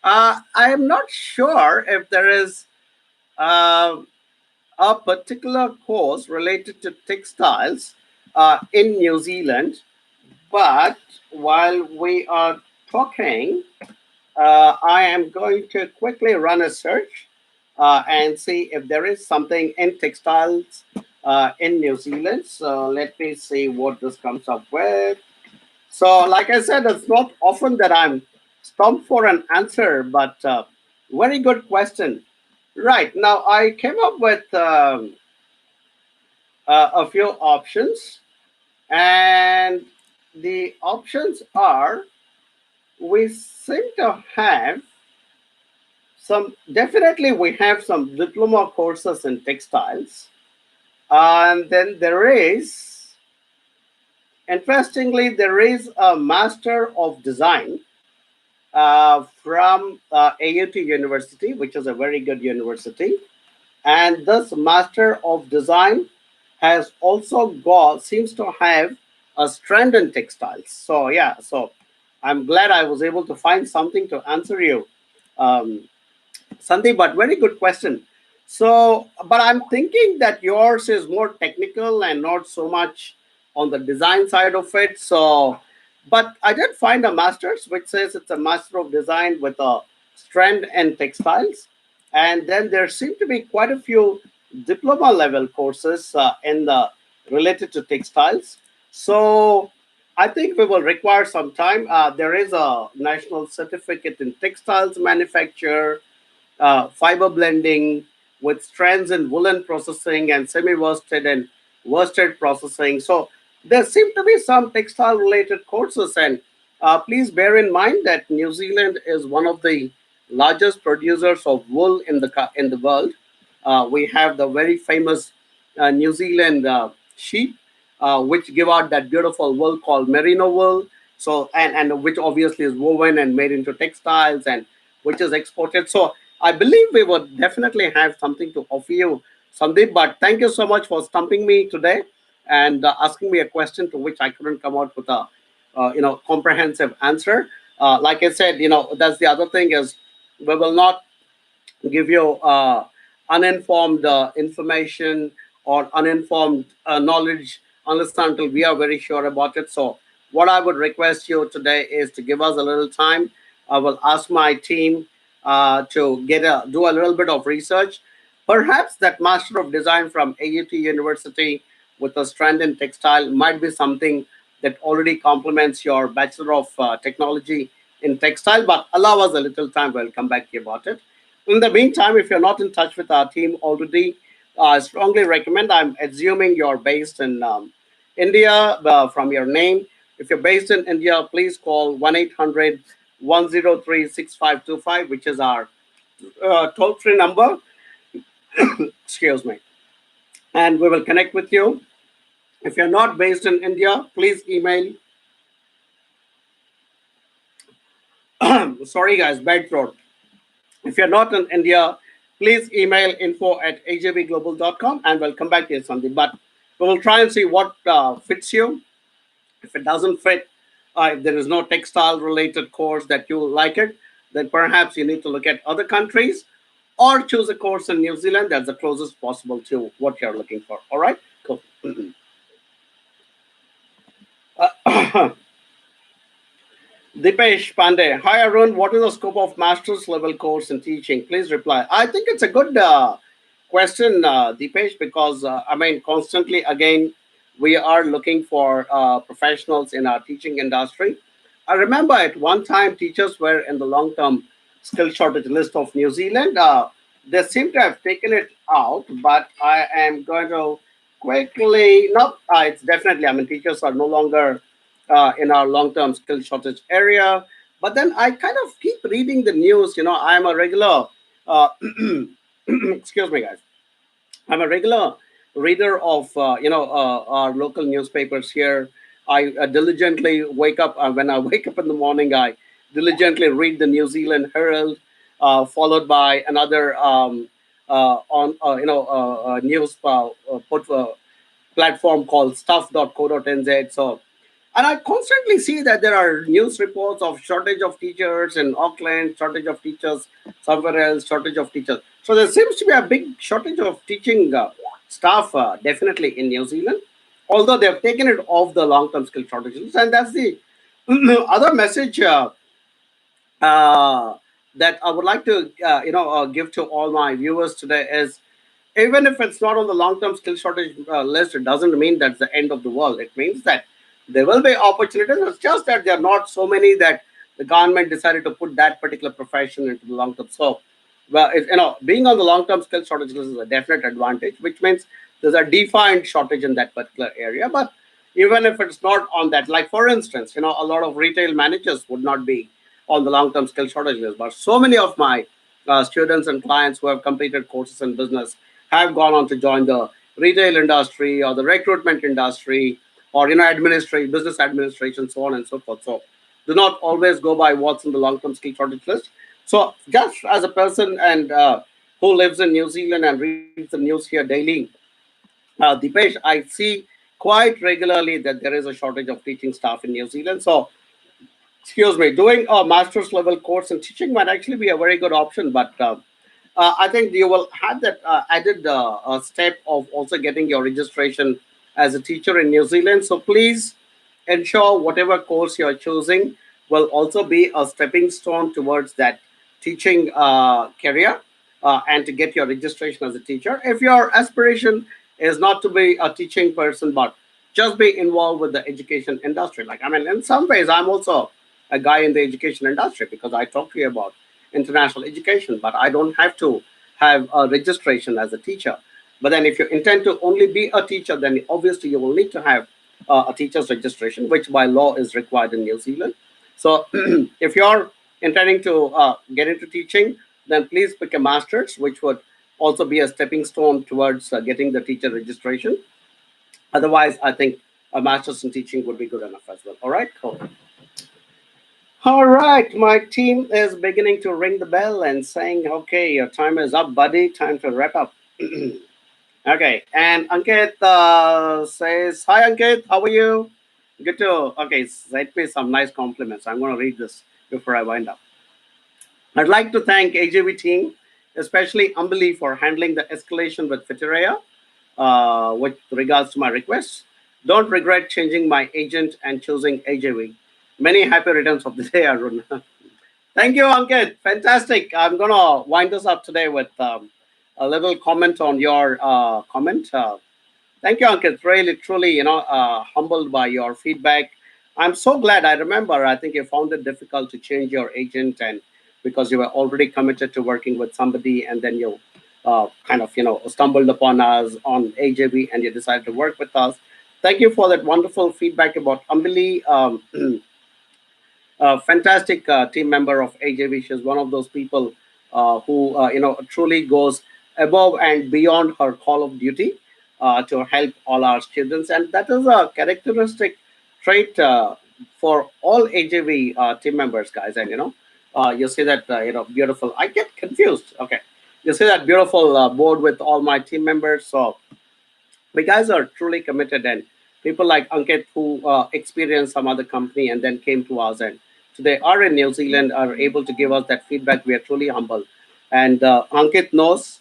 I am not sure if there is uh, a particular course related to textiles in New Zealand. But while we are talking, I am going to quickly run a search and see if there is something in textiles in New Zealand. So let me see what this comes up with. So, like I said, it's not often that I'm stumped for an answer, but very good question. Right now, I came up with a few options, and the options are we seem to have some, definitely we have some diploma courses in textiles, and then there is, interestingly, there is a master of design from AUT University, which is a very good university, and this master of design has also got, seems to have a strand in textiles. So yeah, so I'm glad I was able to find something to answer you, um, Sandeep, but very good question. So, but I'm thinking that yours is more technical and not so much on the design side of it. So, but I did find a master's which says it's a master of design with a strand and textiles. And then there seem to be quite a few diploma level courses in the related to textiles. So, I think we will require some time. There is a national certificate in textiles manufacture, fiber blending with strands and woolen processing and semi-worsted and worsted processing. So there seem to be some textile related courses, and please bear in mind that New Zealand is one of the largest producers of wool in the world. We have the very famous New Zealand sheep, which give out that beautiful wool called merino wool. So and which obviously is woven and made into textiles and which is exported. So I believe we would definitely have something to offer you, Sandeep. But thank you so much for stumping me today and asking me a question to which I couldn't come out with a comprehensive answer. Like I said, that's the other thing is we will not give you uninformed information or uninformed knowledge unless and until we are very sure about it. So, what I would request you today is to give us a little time. I will ask my team to do a little bit of research. Perhaps that Master of Design from AUT University with a strand in textile might be something that already complements your Bachelor of Technology in Textile. But allow us a little time. We'll come back to you about it. In the meantime, if you're not in touch with our team already, I strongly recommend. I'm assuming you're based in India from your name. If you're based in India, please call 1-800 103 6525, which is our toll free number. Excuse me. And we will connect with you. If you're not based in India, please email. Sorry, guys, bad throat. If you're not in India, please email info@ajvglobal.com and we'll come back to you something. But we will try and see what fits you. If it doesn't fit, if there is no textile related course that you like it, then perhaps you need to look at other countries or choose a course in New Zealand that's the closest possible to what you're looking for. All right? Cool. Uh, Dipesh Pandey. Hi Arun, what is the scope of master's level course in teaching? Please reply. I think it's a good question, Dipesh, because I mean, constantly again, we are looking for professionals in our teaching industry. I remember at one time teachers were in the long term skill shortage list of New Zealand. They seem to have taken it out, but I am going to quickly, not, it's definitely, I mean, teachers are no longer in our long-term skill shortage area. But then I kind of keep reading the news. You know, I'm a regular. Excuse me, guys. I'm a regular reader of our local newspapers here. I diligently wake up when I wake up in the morning. I diligently read the New Zealand Herald, followed by another on news put platform called stuff.co.nz. So, and I constantly see that there are news reports of shortage of teachers in Auckland, shortage of teachers somewhere else, shortage of teachers. So there seems to be a big shortage of teaching staff, definitely in New Zealand. Although they have taken it off the long-term skill shortages, and that's the other message uh, that I would like to, give to all my viewers today is even if it's not on the long-term skill shortage list, it doesn't mean that's the end of the world. It means that there will be opportunities. It's just that there are not so many that the government decided to put that particular profession into the long term. So, well, being on the long-term skill shortage list is a definite advantage, which means there's a defined shortage in that particular area. But even if it's not on that, like for instance, a lot of retail managers would not be on the long-term skill shortage list. But so many of my students and clients who have completed courses in business have gone on to join the retail industry or the recruitment industry or administration, business administration, so on and so forth. So do not always go by what's in the long-term skill shortage list. So just as a person and who lives in New Zealand and reads the news here daily, Dipesh, I see quite regularly that there is a shortage of teaching staff in New Zealand. So excuse me, doing a master's level course in teaching might actually be a very good option. But I think you will have that added step of also getting your registration as a teacher in New Zealand. So please ensure whatever course you're choosing will also be a stepping stone towards that teaching career and to get your registration as a teacher. If your aspiration is not to be a teaching person, but just be involved with the education industry. Like, I mean, in some ways, I'm also a guy in the education industry because I talk to you about international education, but I don't have to have a registration as a teacher. But then, if you intend to only be a teacher, then obviously you will need to have a teacher's registration, which by law is required in New Zealand. So, if you're intending to get into teaching, then please pick a master's, which would also be a stepping stone towards getting the teacher registration. Otherwise, I think a master's in teaching would be good enough as well. All right, cool. All right, my team is beginning to ring the bell and saying, okay, your time is up, buddy. Time to wrap up. Okay, and Ankit says, hi, Ankit, how are you? Good to, okay, send me some nice compliments. I'm going to read this before I wind up. I'd like to thank AJV team, especially Umbali, for handling the escalation with Fiteria with regards to my requests. Don't regret changing my agent and choosing AJV. Many happy returns of the day, Arun. Thank you, Ankit. Fantastic. I'm going to wind this up today with a little comment on your comment. Thank you, Ankit. Really, truly, humbled by your feedback. I'm so glad. I remember, I think you found it difficult to change your agent, and because you were already committed to working with somebody, and then you kind of, stumbled upon us on AJB and you decided to work with us. Thank you for that wonderful feedback about Ambili. Fantastic team member of AJV. She's one of those people who truly goes above and beyond her call of duty to help all our students, and that is a characteristic trait for all AJV team members, guys. And you see that beautiful. I get confused. Okay, you see that beautiful board with all my team members. So we guys are truly committed, and people like Ankit who experienced some other company and then came to us and today are in New Zealand are able to give us that feedback. We are truly humble, and Ankit knows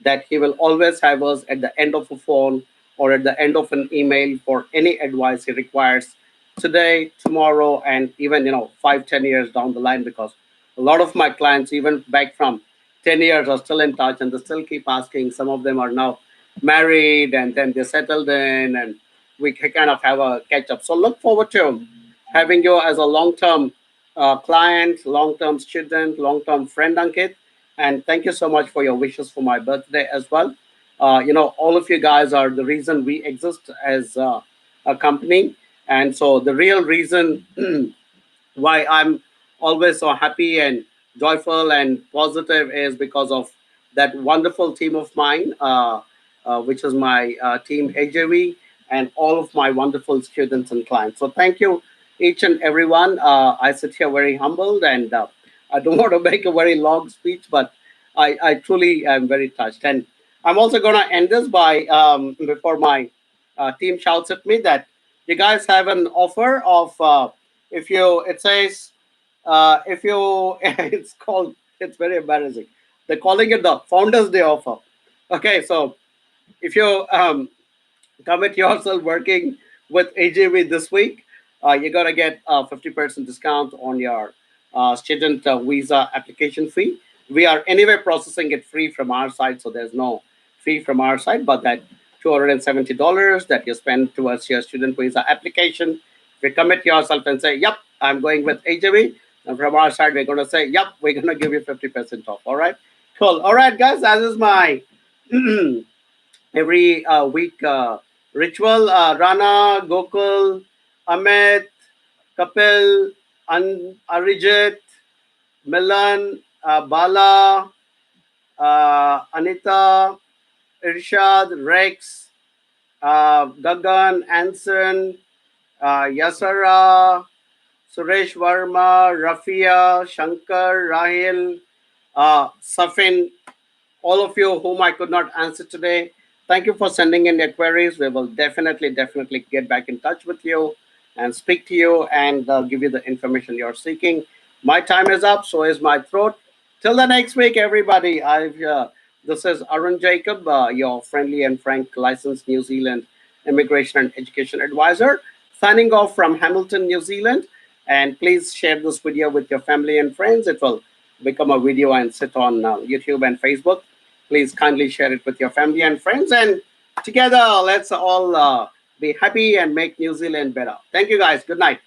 that he will always have us at the end of a phone or at the end of an email for any advice he requires today, tomorrow, and even 5, 10 years down the line, because a lot of my clients, even back from 10 years, are still in touch and they still keep asking. Some of them are now married and then they settled in, and we kind of have a catch up. So look forward to having you as a long term client, long term student, long term friend, Ankit. And thank you so much for your wishes for my birthday as well. All of you guys are the reason we exist as a company. And so the real reason why I'm always so happy and joyful and positive is because of that wonderful team of mine, which is my team AJV, and all of my wonderful students and clients. So thank you, each and everyone. I sit here very humbled, and I don't want to make a very long speech, but I truly am very touched. And I'm also going to end this by, before my team shouts at me, that you guys have an offer of, if you, it says, if you, it's called, it's very embarrassing. They're calling it the Founders Day offer. Okay, so if you commit yourself working with AJV this week, you're gonna get a 50% discount on your student visa application fee. We are anyway processing it free from our side, so there's no fee from our side. But that $270 that you spend towards your student visa application, if you commit yourself and say, "Yep, I'm going with AJV," and from our side, we're gonna say, "Yep, we're gonna give you 50% off." All right, cool. All right, guys, that is my every week ritual. Rana, Gokul, Amit, Kapil, Arijit, Milan, Bala, Anita, Irshad, Rex, Gagan, Anson, Yasara, Suresh Verma, Rafia, Shankar, Rahil, Safin, all of you whom I could not answer today. Thank you for sending in your queries. We will definitely get back in touch with you and speak to you and give you the information you're seeking. My time is up, so is my throat. Till the next week, everybody. This is Arun Jacob, your friendly and frank licensed New Zealand immigration and education advisor, signing off from Hamilton, New Zealand. And please share this video with your family and friends. It will become a video and sit on YouTube and Facebook. Please kindly share it with your family and friends. And together, let's all be happy and make New Zealand better. Thank you, guys. Good night.